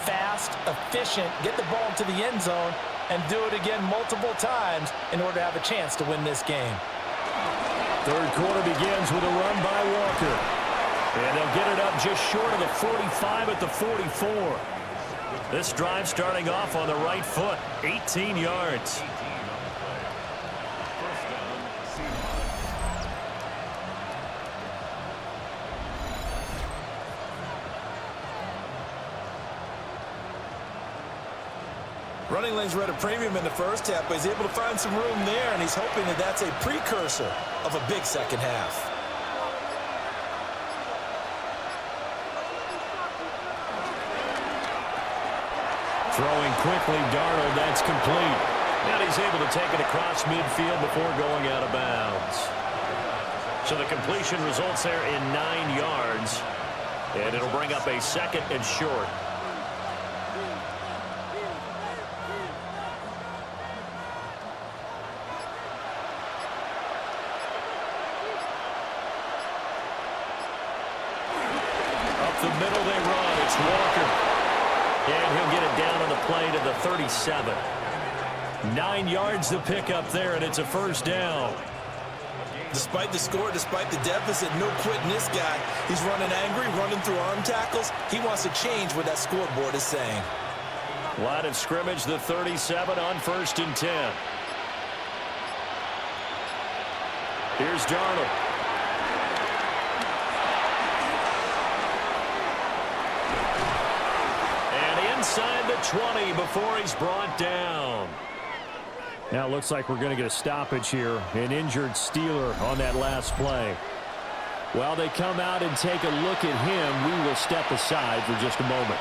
fast, efficient, get the ball into the end zone, and do it again multiple times in order to have a chance to win this game. Third quarter begins with a run by Walker. And they'll get it up just short of the 45 at the 44. This drive starting off on the right foot, 18 yards. Running lanes were at a premium in the first half, but he's able to find some room there, and he's hoping that that's a precursor of a big second half. Throwing quickly, Darnold, that's complete. And he's able to take it across midfield before going out of bounds. So the completion results there in 9 yards, and it'll bring up a second and short. The middle they run. It's Walker. And he'll get it down on the play to the 37. 9 yards to pick up there, and it's a first down. Despite the score, despite the deficit, no quitting this guy. He's running angry, running through arm tackles. He wants to change what that scoreboard is saying. Line of scrimmage, the 37 on 1st and 10. Here's Darnold. Inside the 20 before he's brought down. Now it looks like we're going to get a stoppage here. An injured Steeler on that last play. While they come out and take a look at him, we will step aside for just a moment.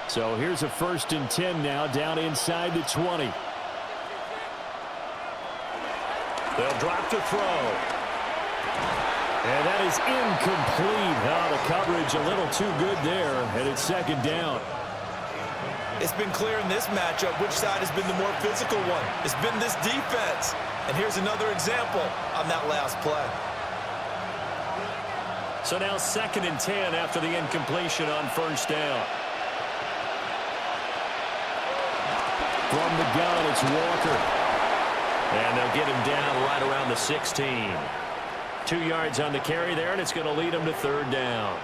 So here's a 1st and 10 now, down inside the 20. They'll drop to throw. And that is incomplete. Oh, the coverage a little too good there, and it's second down. It's been clear in this matchup which side has been the more physical one. It's been this defense. And here's another example on that last play. So now 2nd and 10 after the incompletion on first down. From the gun, it's Walker. And they'll get him down right around the 16. 2 yards on the carry there, and it's going to lead them to 3rd down.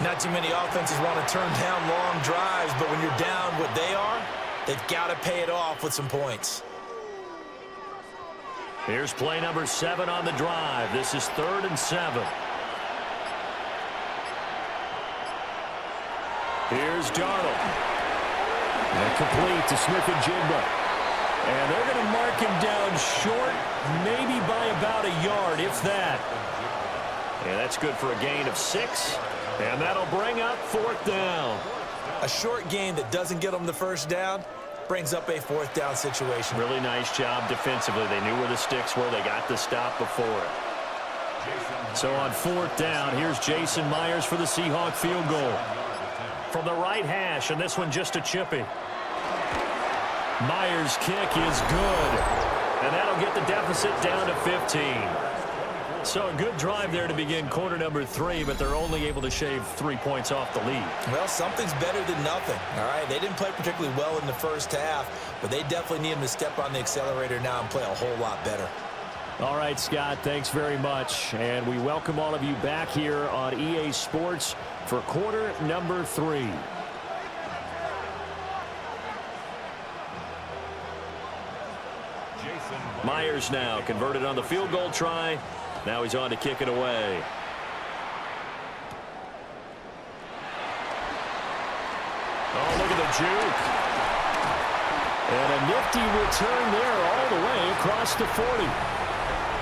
Not too many offenses want to turn down long drives, but when you're down what they are, they've got to pay it off with some points. Here's play number 7 on the drive. This is 3rd and 7. Here's Darnold. And complete to Smith-Njigba. And they're going to mark him down short, maybe by about a yard, if that. And that's good for a gain of 6. And that'll bring up 4th down. A short gain that doesn't get them the first down brings up a 4th down situation. Really nice job defensively. They knew where the sticks were. They got the stop before it. So on 4th down, here's Jason Myers for the Seahawk field goal. From the right hash, and this one just a chippy. Myers' kick is good. And that'll get the deficit down to 15. So a good drive there to begin quarter number 3, but they're only able to shave 3 points off the lead. Well, something's better than nothing, all right? They didn't play particularly well in the first half, but they definitely need them to step on the accelerator now and play a whole lot better. All right, Scott, thanks very much. And we welcome all of you back here on EA Sports for quarter number 3. Myers now converted on the field goal try. Now he's on to kick it away. Oh, look at the juke. And a nifty return there all the way across the 40.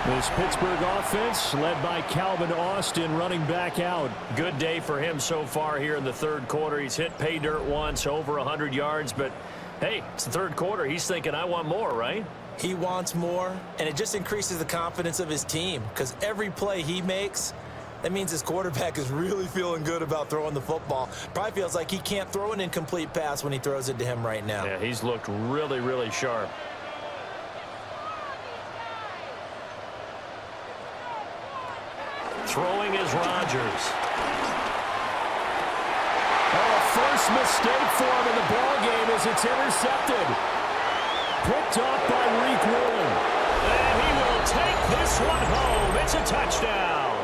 This Pittsburgh offense led by Calvin Austin running back out. Good day for him so far here in the 3rd quarter. He's hit pay dirt once, over 100 yards. But, hey, it's the 3rd quarter. He's thinking, I want more, right? He wants more, and it just increases the confidence of his team because every play he makes, that means his quarterback is really feeling good about throwing the football. Probably feels like he can't throw an incomplete pass when he throws it to him right now. Yeah, he's looked really, really sharp. Throwing is Rodgers. Oh, first mistake for him in the ball game as it's intercepted. Picked off by Reek Woolen. And he will take this one home. It's a touchdown.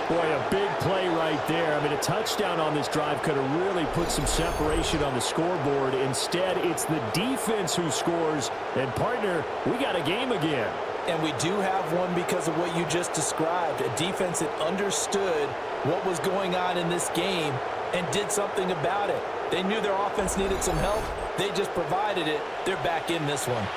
Boy, a big play right there. I mean, a touchdown on this drive could have really put some separation on the scoreboard. Instead, it's the defense who scores. And, partner, we got a game again. And we do have one because of what you just described. A defense that understood what was going on in this game and did something about it. They knew their offense needed some help. They just provided it. They're back in this one.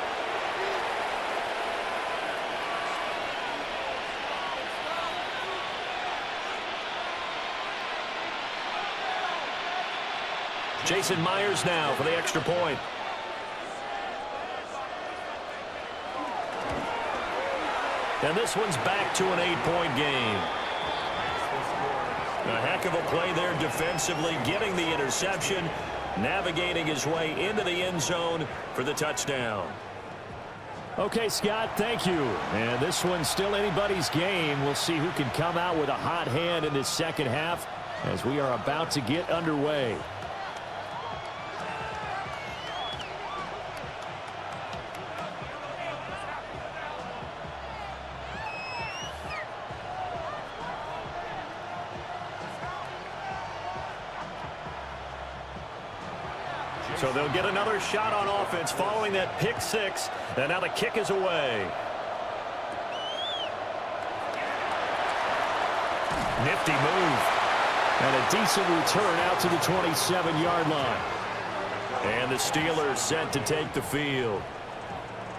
Jason Myers now for the extra point. And this one's back to an 8-point game. A heck of a play there defensively, getting the interception, navigating his way into the end zone for the touchdown. Okay, Scott, thank you. And this one's still anybody's game. We'll see who can come out with a hot hand in this second half as we are about to get underway. So they'll get another shot on offense following that pick 6. And now the kick is away. Nifty move. And a decent return out to the 27-yard line. And the Steelers set to take the field.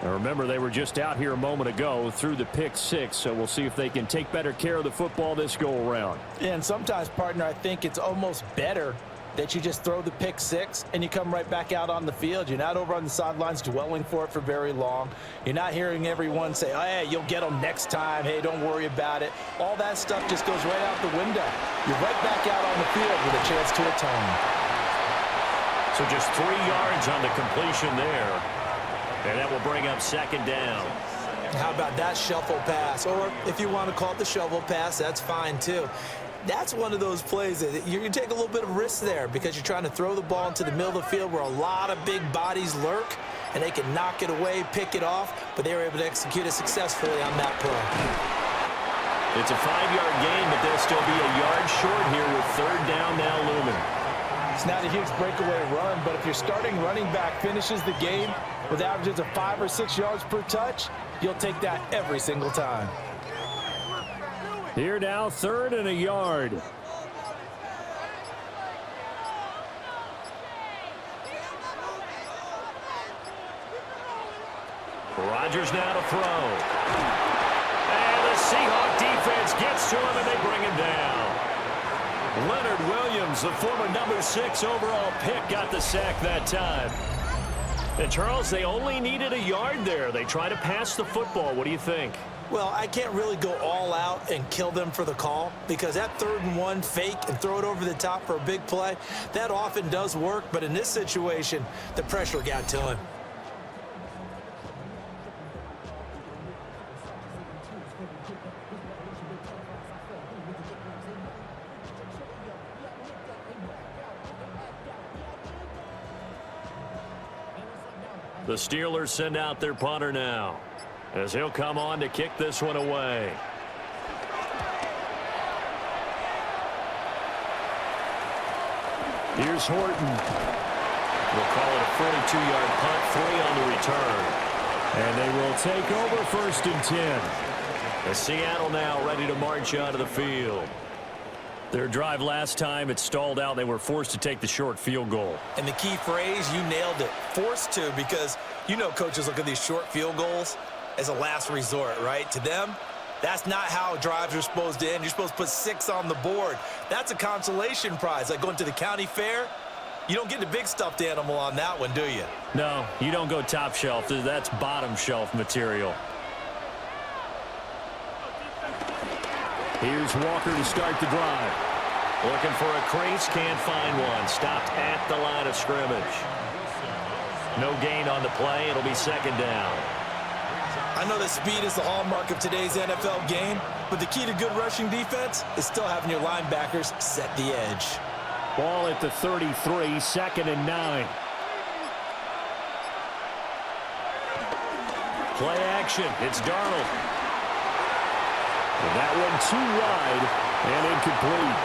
Now remember, they were just out here a moment ago through the pick 6, so we'll see if they can take better care of the football this go-around. And sometimes, partner, I think it's almost better that you just throw the pick six and you come right back out on the field. You're not over on the sidelines dwelling for it for very long. You're not hearing everyone say, oh, hey, you'll get them next time. Hey, don't worry about it. All that stuff just goes right out the window. You're right back out on the field with a chance to atone. So just 3 yards on the completion there. And that will bring up second down. How about that shuffle pass? Or if you want to call it the shovel pass, that's fine too. That's one of those plays that you can take a little bit of risk there because you're trying to throw the ball into the middle of the field where a lot of big bodies lurk, and they can knock it away, pick it off, but they were able to execute it successfully on that play. It's a 5-yard gain, but they'll still be a yard short here with third down now looming. It's not a huge breakaway run, but if your starting running back finishes the game with averages of 5 or 6 yards per touch, you'll take that every single time. Here now, 3rd and a yard. Rodgers now to throw. And the Seahawks defense gets to him, and they bring him down. Leonard Williams, the former number 6 overall pick, got the sack that time. And, Charles, they only needed a yard there. They try to pass the football. What do you think? Well, I can't really go all out and kill them for the call because that 3rd and 1 fake and throw it over the top for a big play, that often does work. But in this situation, the pressure got to him. The Steelers send out their punter now, as he'll come on to kick this one away. Here's Horton. We'll call it a 42-yard punt, 3 on the return. And they will take over 1st and 10. As Seattle now ready to march out of the field. Their drive last time, it stalled out. They were forced to take the short field goal. And the key phrase, you nailed it, forced to, because you know coaches look at these short field goals as a last resort, right? To them, that's not how drives are supposed to end. You're supposed to put 6 on the board. That's a consolation prize, like going to the county fair. You don't get the big stuffed animal on that one, do you? No, you don't go top shelf. That's bottom shelf material. Here's Walker to start the drive. Looking for a crease, can't find one. Stopped at the line of scrimmage. No gain on the play. It'll be 2nd down. I know that speed is the hallmark of today's NFL game, but the key to good rushing defense is still having your linebackers set the edge. Ball at the 33, 2nd and 9. Play action. It's Darnold. And that one too wide and incomplete.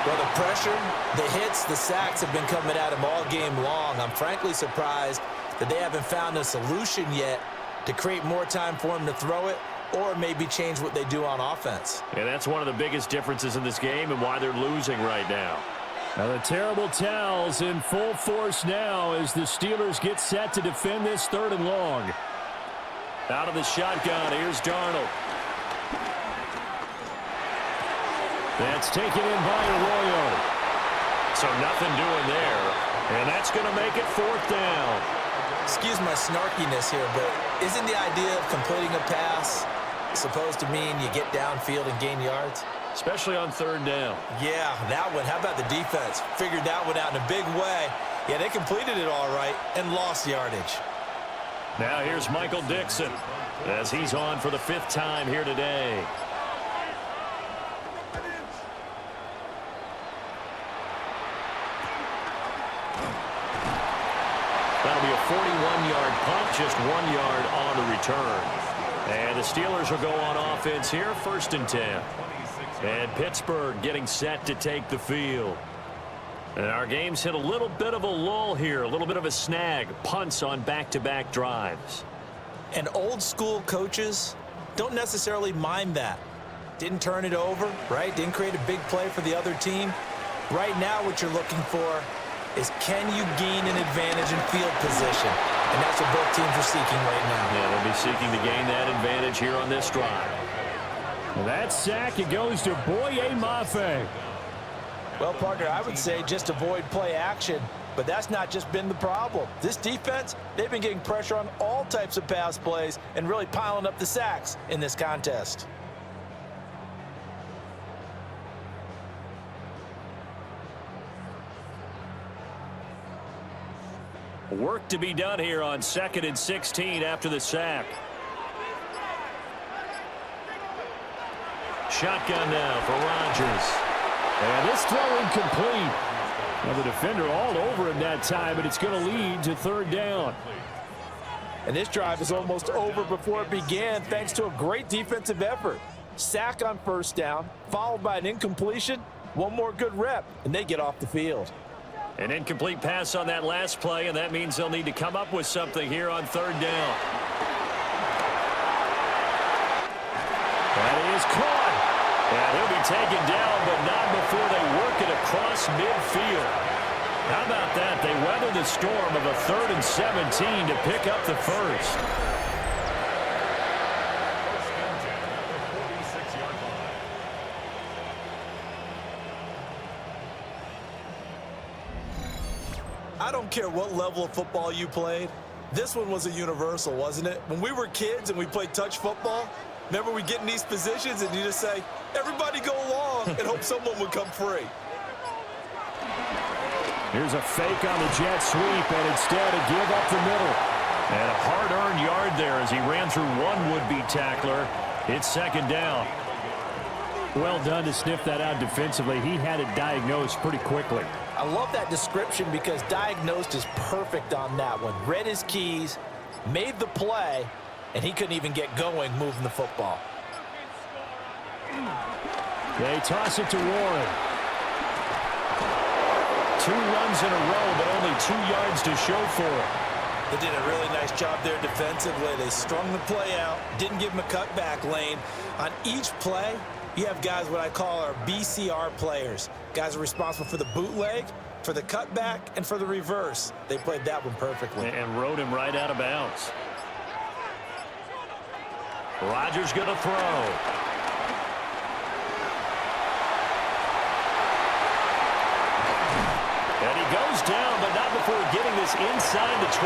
Well, the pressure, the hits, the sacks have been coming at him all game long. I'm frankly surprised that they haven't found a solution yet to create more time for him to throw it or maybe change what they do on offense. And that's one of the biggest differences in this game and why they're losing right now. Now the terrible towels in full force now as the Steelers get set to defend this 3rd and long. Out of the shotgun, here's Darnold. That's taken in by Arroyo. So nothing doing there. And that's going to make it 4th down. Excuse my snarkiness here, but isn't the idea of completing a pass supposed to mean you get downfield and gain yards? Especially on 3rd down. Yeah, that one. How about the defense? Figured that one out in a big way. Yeah, they completed it all right and lost yardage. Now here's Michael Dixon as he's on for the 5th time here today. That'll be a 41-yard punt, just 1 yard on the return. And the Steelers will go on offense here, 1st and 10. And Pittsburgh getting set to take the field. And our game's hit a little bit of a lull here, a little bit of a snag. Punts on back-to-back drives. And old-school coaches don't necessarily mind that. Didn't turn it over, right? Didn't create a big play for the other team. Right now what you're looking for is can you gain an advantage in field position? And that's what both teams are seeking right now. Yeah, they'll be seeking to gain that advantage here on this drive. That sack, it goes to Boye Mafe. Well, partner, I would say just avoid play action, but that's not just been the problem. This defense, they've been getting pressure on all types of pass plays and really piling up the sacks in this contest. Work to be done here on 2nd and 16 after the sack. Shotgun now for Rodgers. And this throw incomplete. Well, the defender all over him that time, but it's going to lead to 3rd down. And this drive is almost over before it began thanks to a great defensive effort. Sack on 1st down, followed by an incompletion. One more good rep, and they get off the field. An incomplete pass on that last play, and that means they'll need to come up with something here on 3rd down. That is caught. And he'll be taken down, but not before they work it across midfield. How about that? They weather the storm of a 3rd and 17 to pick up the first. I don't care what level of football you played. This one was a universal, wasn't it? When we were kids and we played touch football, remember we get in these positions and you just say, everybody go along and hope someone would come free. Here's a fake on the jet sweep, and instead a give up the middle. And a hard-earned yard there as he ran through one would-be tackler. It's 2nd down. Well done to sniff that out defensively. He had it diagnosed pretty quickly. I love that description because diagnosed is perfect on that one. Read his keys, made the play, and he couldn't even get going moving the football. They toss it to Warren. 2 runs in a row, but only 2 yards to show for it. They did a really nice job there defensively. They strung the play out, didn't give him a cutback lane. On each play, you have guys what I call our BCR players. Guys are responsible for the bootleg, for the cutback, and for the reverse. They played that one perfectly. And rode him right out of bounds. Rodgers going to throw. And he goes down, but not before getting this inside the 25.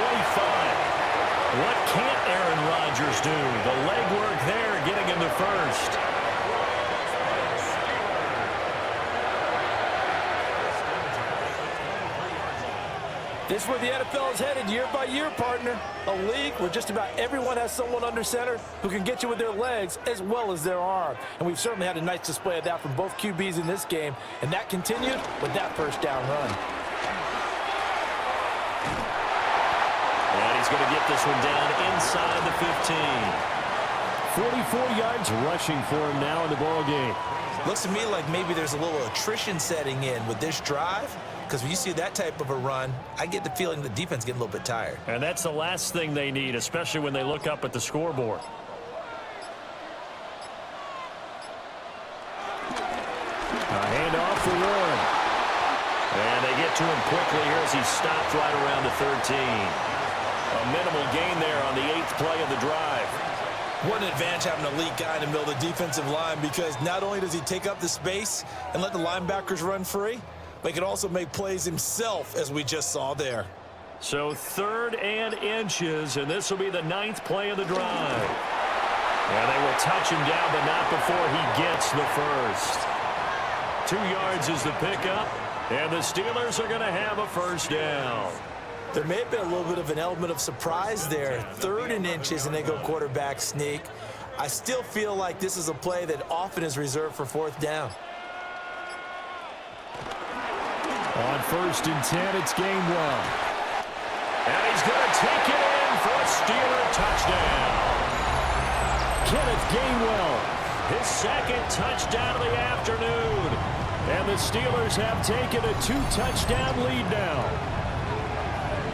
What can't Aaron Rodgers do? The legwork there, getting him the first. This is where the NFL is headed year by year, partner. A league where just about everyone has someone under center who can get you with their legs as well as their arm. And we've certainly had a nice display of that from both QBs in this game. And that continued with that 1st down run. And he's going to get this one down inside the 15. 44 yards rushing for him now in the ball game. Looks to me like maybe there's a little attrition setting in with this drive. Because when you see that type of a run, I get the feeling the defense getting a little bit tired. And that's the last thing they need, especially when they look up at the scoreboard. A handoff for Warren. And they get to him quickly here as he stopped right around the 13. A minimal gain there on the 8th play of the drive. What an advantage having an elite guy in the middle of the defensive line, because not only does he take up the space and let the linebackers run free, but he can also make plays himself, as we just saw there. So 3rd and inches, and this will be the 9th play of the drive. And they will touch him down, but not before he gets the first. 2 yards is the pickup, and the Steelers are going to have a 1st down. There may have been a little bit of an element of surprise there. 3rd and inches, and they go quarterback sneak. I still feel like this is a play that often is reserved for 4th down. On 1st and 10, it's Gainwell. And he's going to take it in for a Steeler touchdown. Kenneth Gainwell. His 2nd touchdown of the afternoon. And the Steelers have taken a 2-touchdown lead now.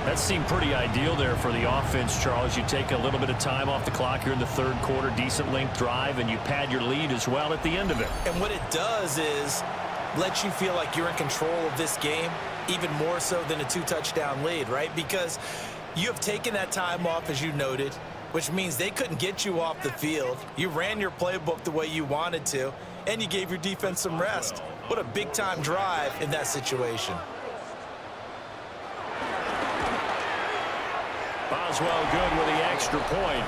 That seemed pretty ideal there for the offense, Charles. You take a little bit of time off the clock here in the 3rd quarter, decent length drive, and you pad your lead as well at the end of it. And what it does is let you feel like you're in control of this game, even more so than a 2-touchdown lead, right? Because you have taken that time off, as you noted, which means they couldn't get you off the field. You ran your playbook the way you wanted to, and you gave your defense some rest. What a big-time drive in that situation. Boswell good with the extra point.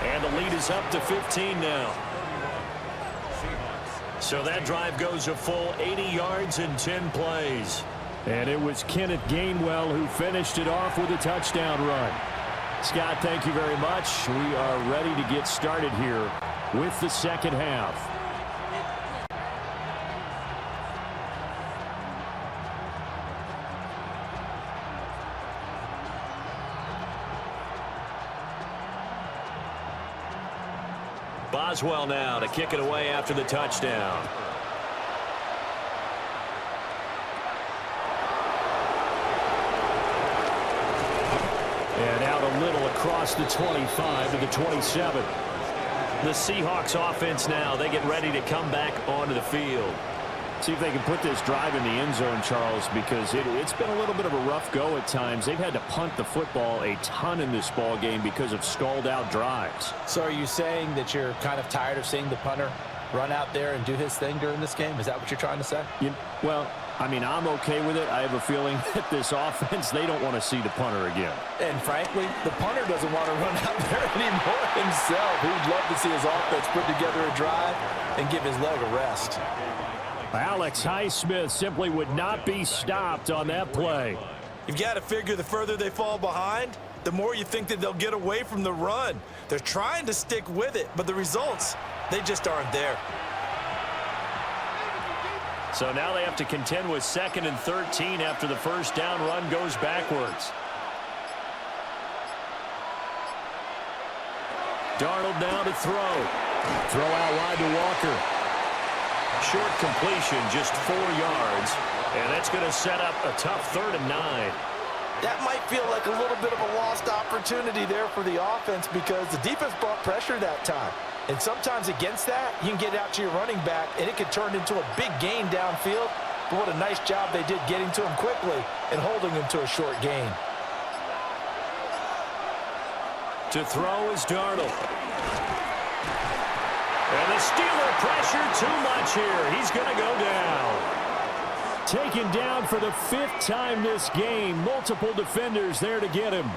And the lead is up to 15 now. So that drive goes a full 80 yards in 10 plays. And it was Kenneth Gainwell who finished it off with a touchdown run. Scott, thank you very much. We are ready to get started here with the second half. Boswell now to kick it away after the touchdown. And out a little across the 25 to the 27. The Seahawks offense now, they get ready to come back onto the field. See if they can put this drive in the end zone, Charles, because it's been a little bit of a rough go at times. They've had to punt the football a ton in this ball game because of stalled-out drives. So are you saying that you're kind of tired of seeing the punter run out there and do his thing during this game? Is that what you're trying to say? Well, I mean, I'm okay with it. I have a feeling that this offense, they don't want to see the punter again. And frankly, the punter doesn't want to run out there anymore himself. He'd love to see his offense put together a drive and give his leg a rest. Alex Highsmith simply would not be stopped on that play. You've got to figure the further they fall behind, the more you think that they'll get away from the run. They're trying to stick with it, but the results, they just aren't there. So now they have to contend with 2nd and 13 after the first down run goes backwards. Darnold now to throw. Throw out wide to Walker. Short completion, just 4 yards. And that's going to set up a tough 3rd and 9. That might feel like a little bit of a lost opportunity there for the offense because the defense brought pressure that time. And sometimes against that, you can get out to your running back, and it could turn into a big gain downfield. But what a nice job they did getting to him quickly and holding him to a short gain. To throw is Darnold. And the Steeler pressure too much here. He's going to go down. Taken down for the 5th time this game. Multiple defenders there to get him.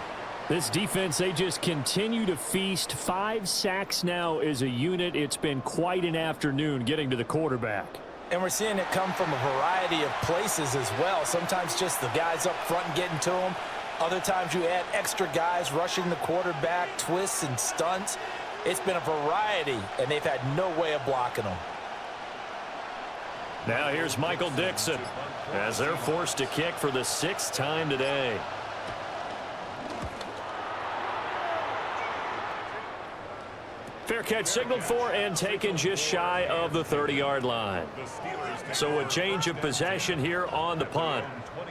This defense, they just continue to feast. 5 sacks now as a unit. It's been quite an afternoon getting to the quarterback. And we're seeing it come from a variety of places as well. Sometimes just the guys up front and getting to him. Other times you add extra guys rushing the quarterback, twists and stunts. It's been a variety, and they've had no way of blocking them. Now here's Michael Dixon as they're forced to kick for the 6th time today. Fair catch signaled for and taken just shy of the 30-yard line. So a change of possession here on the punt.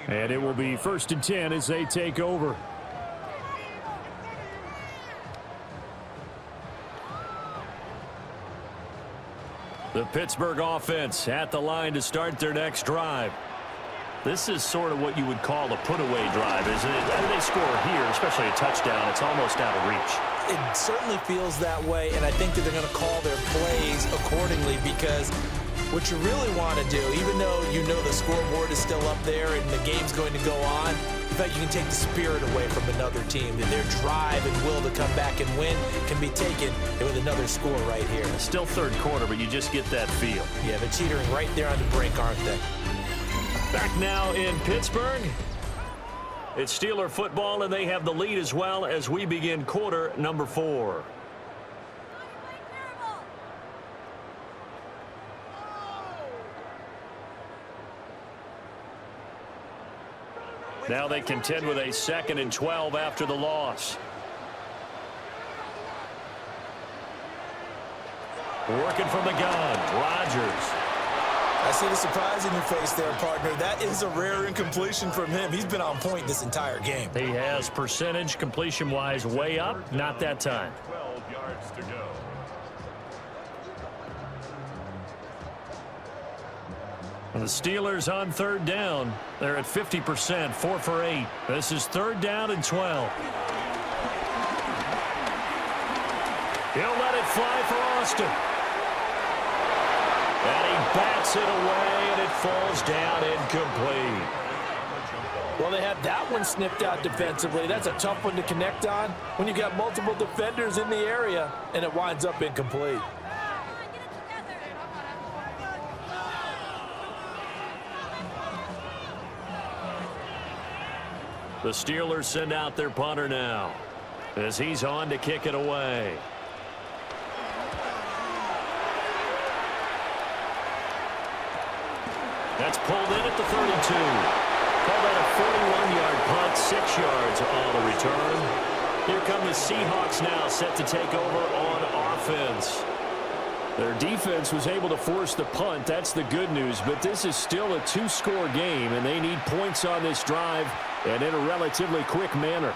And it will be 1st and 10 as they take over. The Pittsburgh offense at the line to start their next drive. This is sort of what you would call a put-away drive, isn't it? When they score here, especially a touchdown, it's almost out of reach. It certainly feels that way, and I think that they're going to call their plays accordingly because what you really want to do, even though you know the scoreboard is still up there and the game's going to go on, in fact, you can take the spirit away from another team. That their drive and will to come back and win can be taken with another score right here. Still 3rd quarter, but you just get that feel. Yeah, they're teetering right there on the brink, aren't they? Back now in Pittsburgh. It's Steeler football, and they have the lead as well as we begin quarter number 4. Now they contend with a 2nd and 12 after the loss. Working from the gun, Rodgers. I see the surprise in your face there, partner. That is a rare incompletion from him. He's been on point this entire game. He has percentage completion-wise way up, not that time. 12 yards to go. And the Steelers on 3rd down. They're at 50%, 4 for 8. This is 3rd down and 12. He'll let it fly for Austin. And he bats it away, and it falls down incomplete. Well, they had that one sniffed out defensively. That's a tough one to connect on when you got multiple defenders in the area, and it winds up incomplete. The Steelers send out their punter now as he's on to kick it away. That's pulled in at the 32. Call that a 41-yard punt, 6 yards on the return. Here come the Seahawks now, set to take over on offense. Their defense was able to force the punt. That's the good news, but this is still a 2-score game, and they need points on this drive and in a relatively quick manner.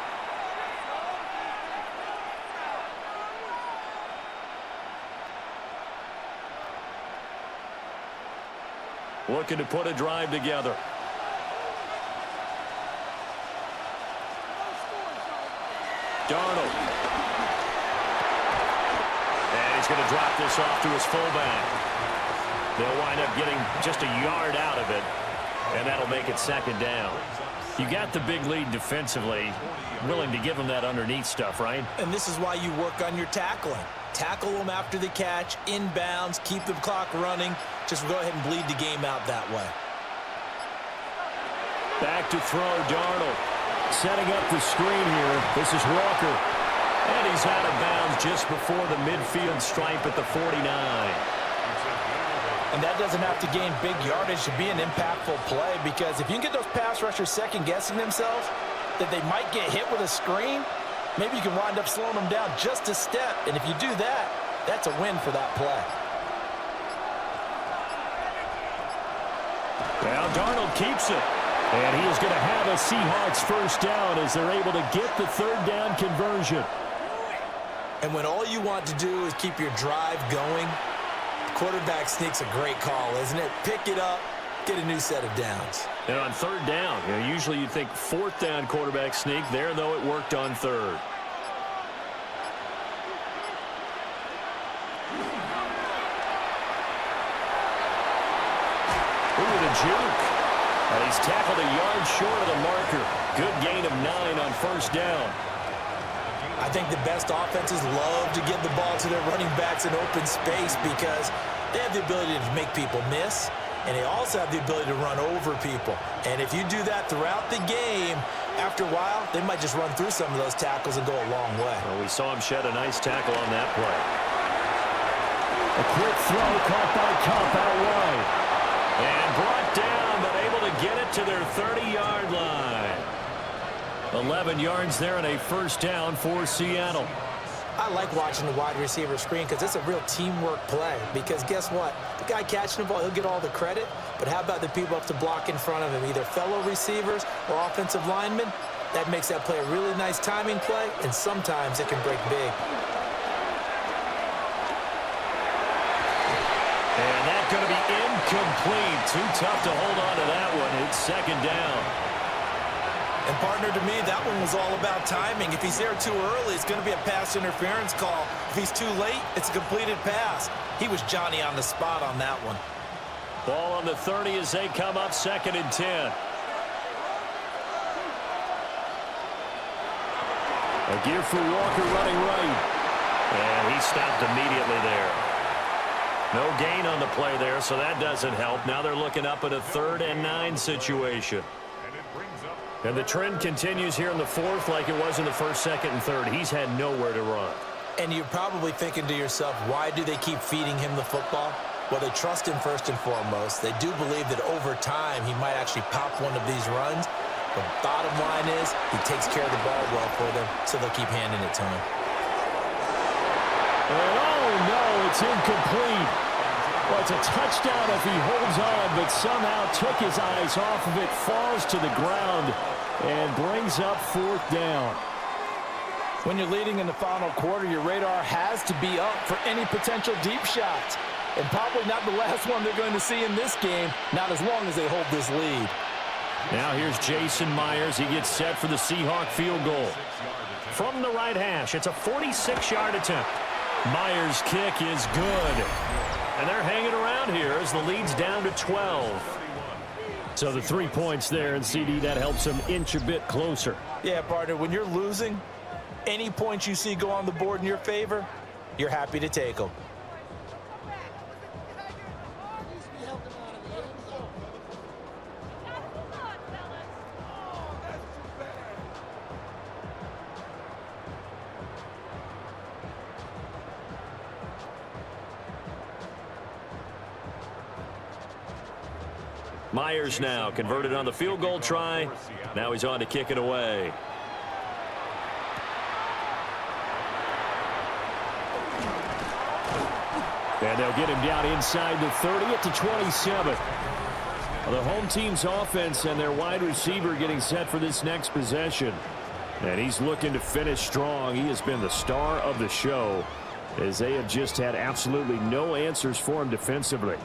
Looking to put a drive together. Darnold. And he's going to drop this off to his fullback. They'll wind up getting just a yard out of it, and that'll make it second down. You got the big lead defensively, willing to give them that underneath stuff, right? And this is why you work on your tackling. Tackle them after the catch, inbounds, keep the clock running. Just go ahead and bleed the game out that way. Back to throw, Darnold. Setting up the screen here. This is Walker. And he's out of bounds just before the midfield stripe at the 49. And that doesn't have to gain big yardage to be an impactful play, because if you can get those pass rushers second-guessing themselves, that they might get hit with a screen, maybe you can wind up slowing them down just a step. And if you do that, that's a win for that play. Well, Darnold keeps it. And he is going to have a Seahawks first down as they're able to get the third down conversion. And when all you want to do is keep your drive going, quarterback sneak's a great call, isn't it? Pick it up, get a new set of downs. And on third down, usually you think fourth down quarterback sneak. There, though, it worked on third. Ooh, the juke. And he's tackled a yard short of the marker. Good gain of 9 on first down. I think the best offenses love to give the ball to their running backs in open space because they have the ability to make people miss, and they also have the ability to run over people. And if you do that throughout the game, after a while, they might just run through some of those tackles and go a long way. Well, we saw him shed a nice tackle on that play. A quick throw caught by Cup out wide. And brought down, but able to get it to their 30-yard line. 11 yards there and a first down for Seattle. I like watching the wide receiver screen because it's a real teamwork play. Because guess what? The guy catching the ball, he'll get all the credit. But how about the people up to block in front of him, either fellow receivers or offensive linemen? That makes that play a really nice timing play, and sometimes it can break big. And that's going to be incomplete. Too tough to hold on to that one. It's second down. And, partner, to me, that one was all about timing. If he's there too early, it's going to be a pass interference call. If he's too late, it's a completed pass. He was Johnny on the spot on that one. Ball on the 30 as they come up, 2nd and 10. A gear for Walker running right. And he stopped immediately there. No gain on the play there, so that doesn't help. Now they're looking up at a 3rd and 9 situation. And the trend continues here in the 4th like it was in the 1st, 2nd, and 3rd. He's had nowhere to run. And you're probably thinking to yourself, why do they keep feeding him the football? Well, they trust him first and foremost. They do believe that over time he might actually pop one of these runs. The bottom line is he takes care of the ball well for them, so they'll keep handing it to him. And oh, no, it's incomplete. Well, it's a touchdown if he holds on, but somehow took his eyes off of it, falls to the ground, and brings up 4th down. When you're leading in the final quarter, your radar has to be up for any potential deep shots. And probably not the last one they're going to see in this game, not as long as they hold this lead. Now here's Jason Myers. He gets set for the Seahawk field goal. From the right hash, it's a 46-yard attempt. Myers' kick is good. And they're hanging around here as the lead's down to 12. So the 3 points there, and CD, that helps them inch a bit closer. Yeah, partner, when you're losing, any points you see go on the board in your favor, you're happy to take them. Myers now converted on the field goal try. Now he's on to kick it away. And they'll get him down inside the 30 at the 27. The home team's offense and their wide receiver getting set for this next possession. And he's looking to finish strong. He has been the star of the show as they have just had absolutely no answers for him defensively.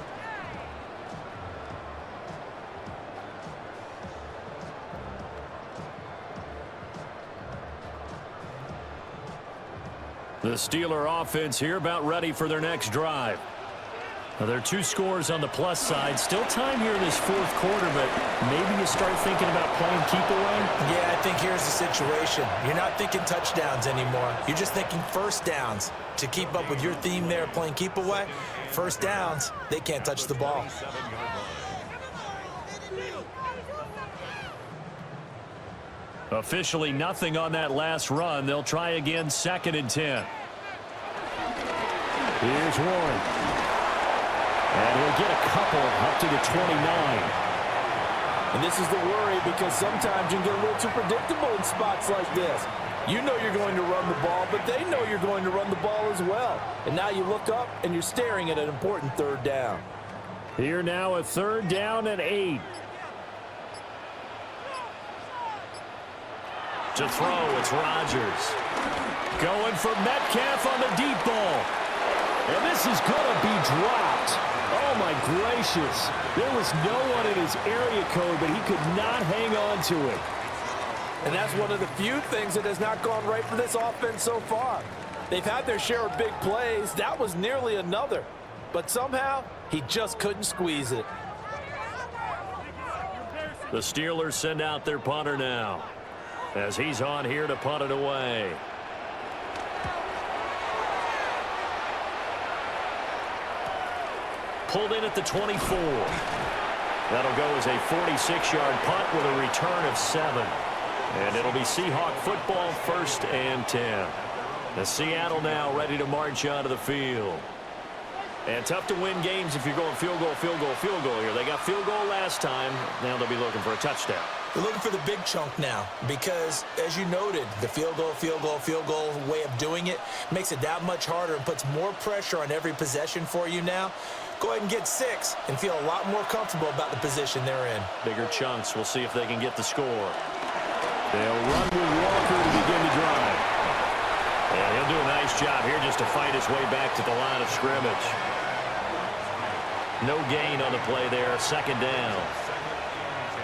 The Steeler offense here about ready for their next drive. Now, there are 2 scores on the plus side. Still time here in this fourth quarter, but maybe you start thinking about playing keep away? Yeah, I think here's the situation. You're not thinking touchdowns anymore. You're just thinking first downs. To keep up with your theme there, playing keep away, first downs, they can't touch the ball. Officially nothing on that last run. They'll try again, 2nd and 10. Here's Warren. And he'll get a couple up to the 29. And this is the worry because sometimes you can get a little too predictable in spots like this. You know you're going to run the ball, but they know you're going to run the ball as well. And now you look up and you're staring at an important 3rd down. Here now a 3rd down and 8. To throw, it's Rodgers. Going for Metcalf on the deep ball. And this is going to be dropped. Oh, my gracious. There was no one in his area code, but he could not hang on to it. And that's one of the few things that has not gone right for this offense so far. They've had their share of big plays. That was nearly another. But somehow, he just couldn't squeeze it. The Steelers send out their punter now, as he's on here to punt it away. Pulled in at the 24. That'll go as a 46-yard punt with a return of 7. And it'll be Seahawk football, 1st and 10. The Seattle now ready to march onto the field. And tough to win games if you're going field goal, field goal, field goal here. They got field goal last time. Now they'll be looking for a touchdown. They're looking for the big chunk now because, as you noted, the field goal, field goal, field goal way of doing it makes it that much harder and puts more pressure on every possession for you now. Go ahead and get 6 and feel a lot more comfortable about the position they're in. Bigger chunks. We'll see if they can get the score. They'll run with Walker to begin the drive. And he'll do a nice job here just to fight his way back to the line of scrimmage. No gain on the play there. 2nd down.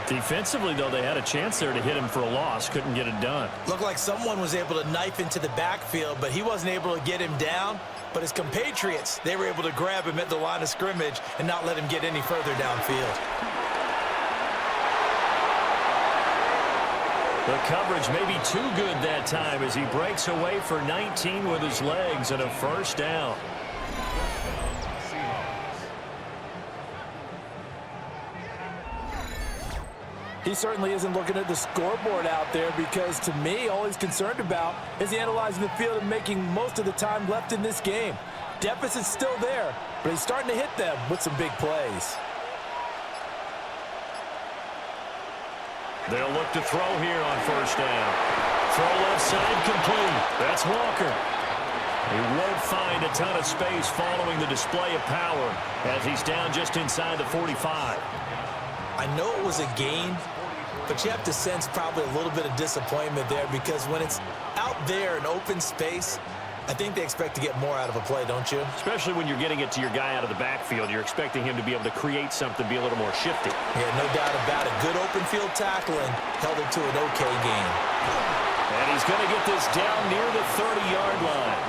Defensively, though, they had a chance there to hit him for a loss. Couldn't get it done. Looked like someone was able to knife into the backfield, but he wasn't able to get him down. But his compatriots, they were able to grab him at the line of scrimmage and not let him get any further downfield. The coverage may be too good that time as he breaks away for 19 with his legs and a 1st down. He certainly isn't looking at the scoreboard out there because, to me, all he's concerned about is analyzing the field and making most of the time left in this game. Deficit's still there, but he's starting to hit them with some big plays. They'll look to throw here on 1st down. Throw left side complete. That's Walker. He won't find a ton of space following the display of power as he's down just inside the 45. I know it was a gain, but you have to sense probably a little bit of disappointment there because when it's out there in open space, I think they expect to get more out of a play, don't you? Especially when you're getting it to your guy out of the backfield. You're expecting him to be able to create something, be a little more shifty. Yeah, no doubt about it. Good open field tackling held it to an okay gain. And he's going to get this down near the 30-yard line.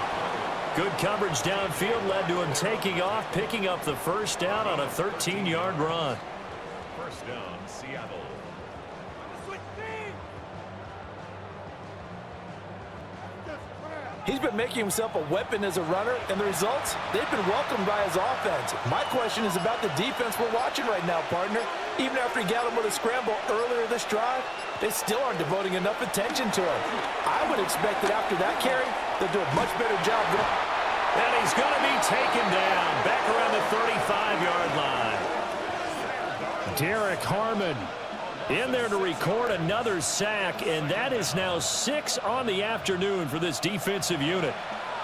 Good coverage downfield led to him taking off, picking up the first down on a 13-yard run. First down, Seattle. He's been making himself a weapon as a runner, and the results, they've been welcomed by his offense. My question is about the defense we're watching right now, partner. Even after he got him with a scramble earlier this drive, they still aren't devoting enough attention to him. I would expect that after that carry, they'll do a much better job. And he's going to be taken down back around the 35-yard line. Derek Harmon In there to record another sack, and that is now 6 on the afternoon for this defensive unit.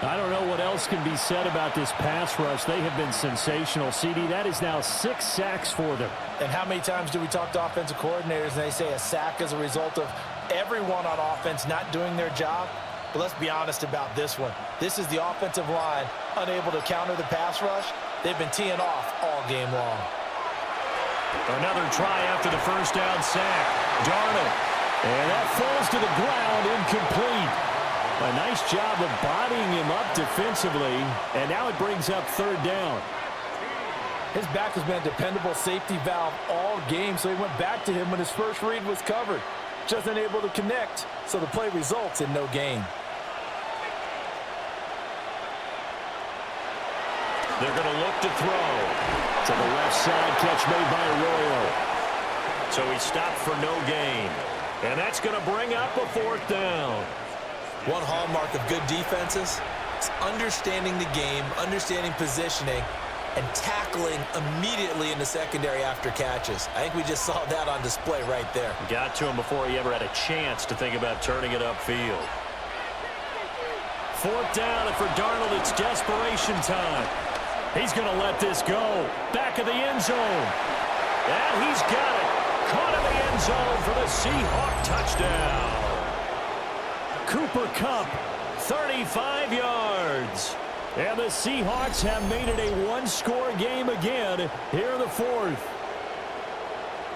I don't know what else can be said about this pass rush. They have been sensational, CD. That is now 6 sacks for them. And how many times do we talk to offensive coordinators and they say a sack is a result of everyone on offense not doing their job? But let's be honest about this one. This is the offensive line unable to counter the pass rush. They've been teeing off all game long. Another try after the first down sack. Darnold. And that falls to the ground, incomplete. A nice job of bodying him up defensively, and now it brings up third down. His back has been a dependable safety valve all game, so he went back to him when his first read was covered. Just unable to connect, so the play results in no gain. They're going to look to throw. To the left side, catch made by Arroyo. So he stopped for no gain. And that's going to bring up a fourth down. One hallmark of good defenses is understanding the game, understanding positioning, and tackling immediately in the secondary after catches. I think we just saw that on display right there. Got to him before he ever had a chance to think about turning it upfield. Fourth down, and for Darnold, it's desperation time. He's going to let this go. Back of the end zone. And he's got it. Caught in the end zone for the Seahawks touchdown. Cooper Kupp, 35 yards. And the Seahawks have made it a one-score game again here in the fourth.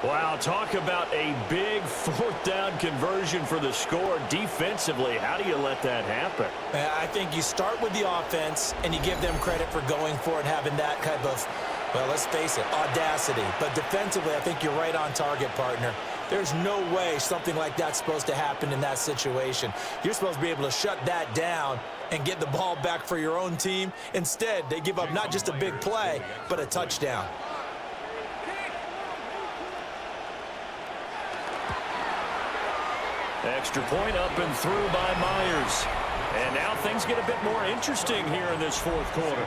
Wow, talk about a big fourth down conversion for the score. Defensively, how do you let that happen? I think you start with the offense, and you give them credit for going for it, having that type of, well, let's face it, audacity. But defensively, I think you're right on target, partner. There's no way something like that's supposed to happen in that situation. You're supposed to be able to shut that down and get the ball back for your own team. Instead, they give up not just a big play, but a touchdown. Extra point up and through by Myers. And now things get a bit more interesting here in this fourth quarter.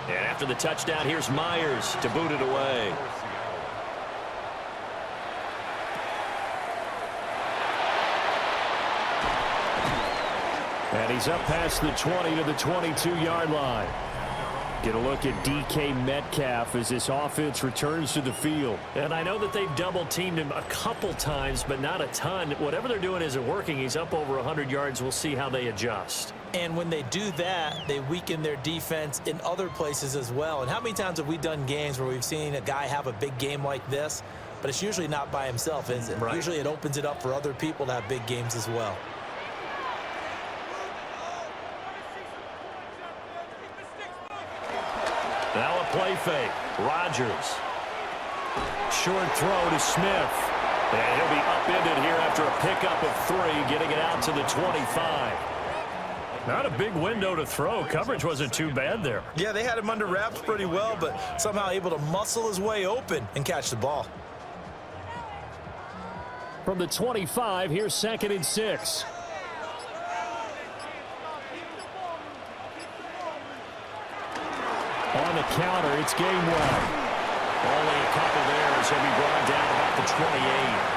And after the touchdown, here's Myers to boot it away. And he's up past the 20 to the 22-yard line. Get a look at DK Metcalf as this offense returns to the field. And I know that they've double-teamed him a couple times, but not a ton. Whatever they're doing isn't working. He's up over 100 yards. We'll see how they adjust. And when they do that, they weaken their defense in other places as well. And how many times have we done games where we've seen a guy have a big game like this, but it's usually not by himself, is it? Right. Usually it opens it up for other people to have big games as well. Now a play fake. Rodgers. Short throw to Smith. And he'll be upended here after a pickup of 3, getting it out to the 25. Not a big window to throw. Coverage wasn't too bad there. Yeah, they had him under wraps pretty well, but somehow able to muscle his way open and catch the ball. From the 25, here's 2nd and 6. On the counter, it's Gainwell. Only a couple there as he'll be brought down about the 28.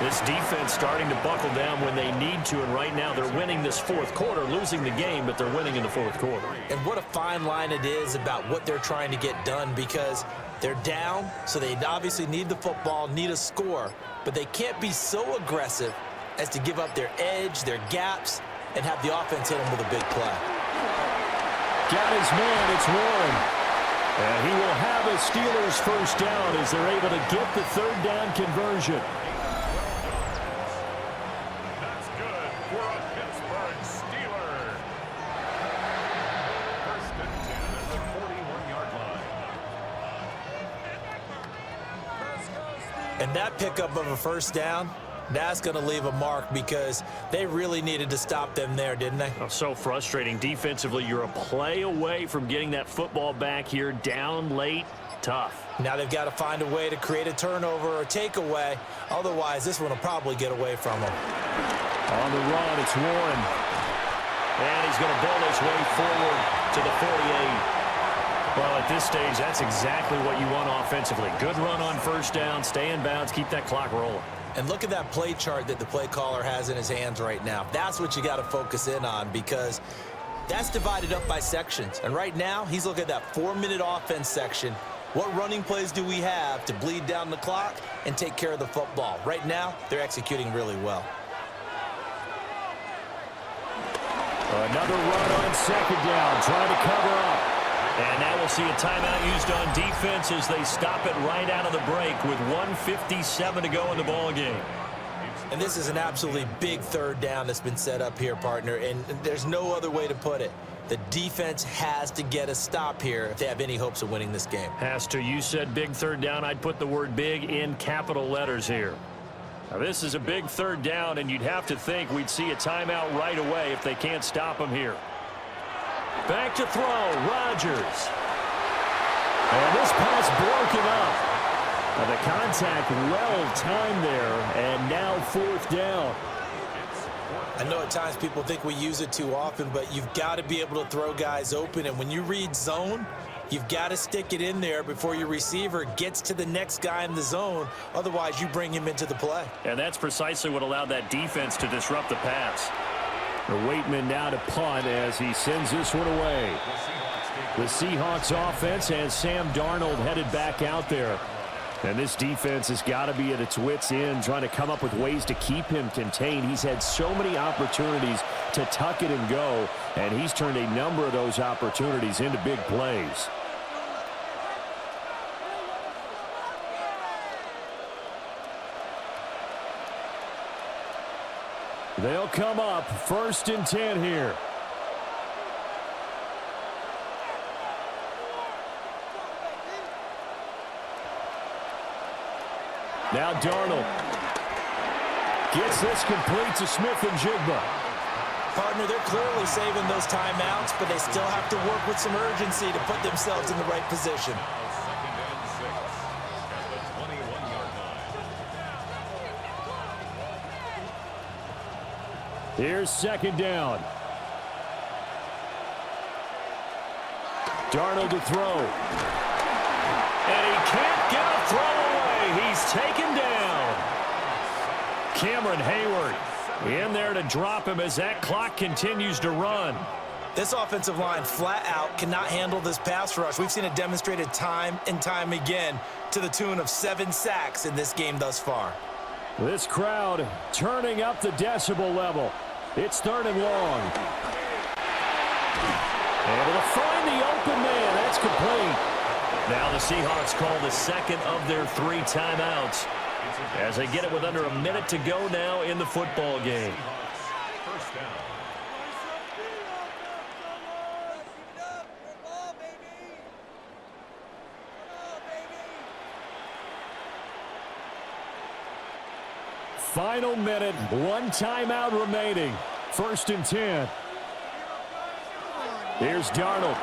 This defense starting to buckle down when they need to, and right now they're winning this fourth quarter, losing the game, but they're winning in the fourth quarter. And what a fine line it is about what they're trying to get done, because They're down, so they obviously need the football, need a score, but they can't be so aggressive as to give up their edge, their gaps, and have the offense hit them with a big play. Got his man, it's Warren. And he will have a Steelers first down as they're able to get the third down conversion. That's good for a Pittsburgh Steeler. First and 10 at the 41-yard line. And that pickup of a first down, that's going to leave a mark because they really needed to stop them there, didn't they? Oh, so frustrating. Defensively, you're a play away from getting that football back here, down late. Tough. Now they've got to find a way to create a turnover or takeaway. Otherwise, this one will probably get away from them. On the run, it's Warren. And he's going to build his way forward to the 48. Well, at this stage, that's exactly what you want offensively. Good run on first down, stay in bounds, keep that clock rolling. And look at that play chart that the play caller has in his hands right now. That's what you got to focus in on because that's divided up by sections. And right now, he's looking at that 4-minute offense section. What running plays do we have to bleed down the clock and take care of the football? Right now, they're executing really well. Another run on second down, trying to cover up. And now we'll see a timeout used on defense as they stop it right out of the break with 1:57 to go in the ball game. And this is an absolutely big third down that's been set up here, partner, and there's no other way to put it. The defense has to get a stop here if they have any hopes of winning this game. Has to. You said big third down. I'd put the word big in capital letters here. Now, this is a big third down, and you'd have to think we'd see a timeout right away if they can't stop them here. Back to throw, Rodgers. And this pass broken up. The contact well timed there, and now fourth down. I know at times people think we use it too often, but you've got to be able to throw guys open. And when you read zone, you've got to stick it in there before your receiver gets to the next guy in the zone. Otherwise, you bring him into the play. And that's precisely what allowed that defense to disrupt the pass. The Waitman now to punt as he sends this one away. The Seahawks offense has Sam Darnold headed back out there. And this defense has got to be at its wits' end, trying to come up with ways to keep him contained. He's had so many opportunities to tuck it and go, and he's turned a number of those opportunities into big plays. They'll come up 1st and 10 here. Now Darnold gets this complete to Smith-Njigba. Partner, they're clearly saving those timeouts, but they still have to work with some urgency to put themselves in the right position. Second and 6 at the 21-yard line. Here's second down. Darnold to throw. And he can't get a throw away. He's taken down. Cameron Hayward in there to drop him as that clock continues to run. This offensive line flat out cannot handle this pass rush. We've seen it demonstrated time and time again to the tune of 7 sacks in this game thus far. This crowd turning up the decibel level. It's 3rd and long. Able to find the open man. That's complete. Now the Seahawks call the second of their 3 timeouts as they get it with under a minute to go now in the football game. First down. Final minute, 1 timeout remaining. 1st and 10. Here's Darnold.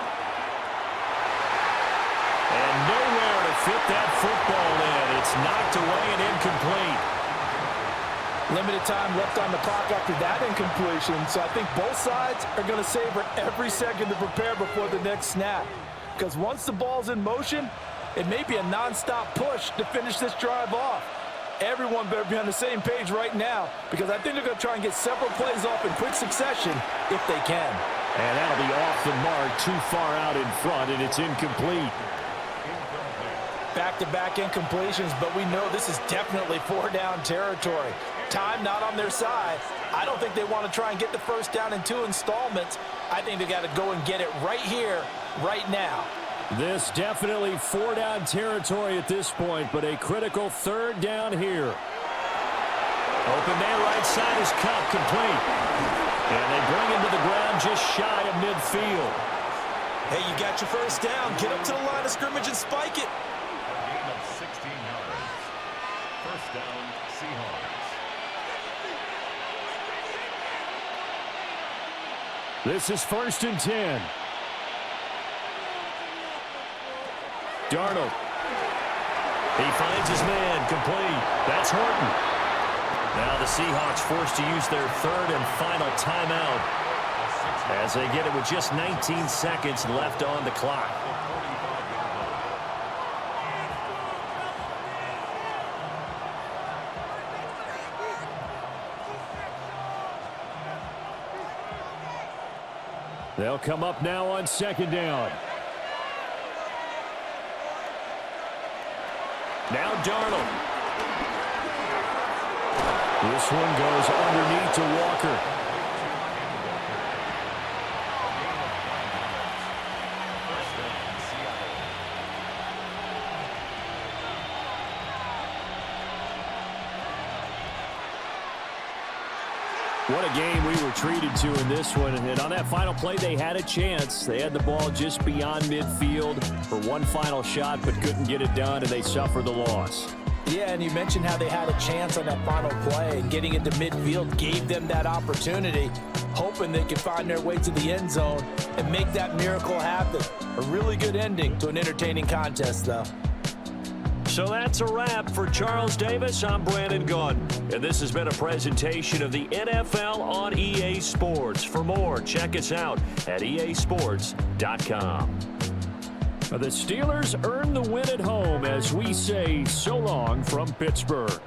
And nowhere to fit that football in. It's knocked away and incomplete. Limited time left on the clock after that incompletion, so I think both sides are going to savor every second to prepare before the next snap. Because once the ball's in motion, it may be a nonstop push to finish this drive off. Everyone better be on the same page right now because I think they're going to try and get several plays off in quick succession if they can. And that'll be off the mark, too far out in front, and it's incomplete. back-to-back incompletions, but we know this is definitely 4-down territory. Time not on their side. I don't think they want to try and get the first down in 2 installments. I think they got to go and get it right here, right now. This definitely 4-down territory at this point, but a critical 3rd down here. Open man right side is cut, complete. And they bring him to the ground just shy of midfield. Hey, you got your first down. Get up to the line of scrimmage and spike it. A gain of 16 yards. First down, Seahawks. This is 1st and 10. Darnold. He finds his man, complete. That's Horton. Now the Seahawks forced to use their 3rd and final timeout as they get it with just 19 seconds left on the clock. They'll come up now on 2nd down. Now Darnold. This one goes underneath to Walker. What a game we were treated to in this one. And on that final play, they had a chance. They had the ball just beyond midfield for one final shot, but couldn't get it done, and they suffered the loss. Yeah, and you mentioned how they had a chance on that final play, and getting into midfield gave them that opportunity, hoping they could find their way to the end zone and make that miracle happen. A really good ending to an entertaining contest, though. So that's a wrap for Charles Davis. I'm Brandon Gunn, and this has been a presentation of the NFL on EA Sports. For more, check us out at easports.com. The Steelers earn the win at home as we say so long from Pittsburgh.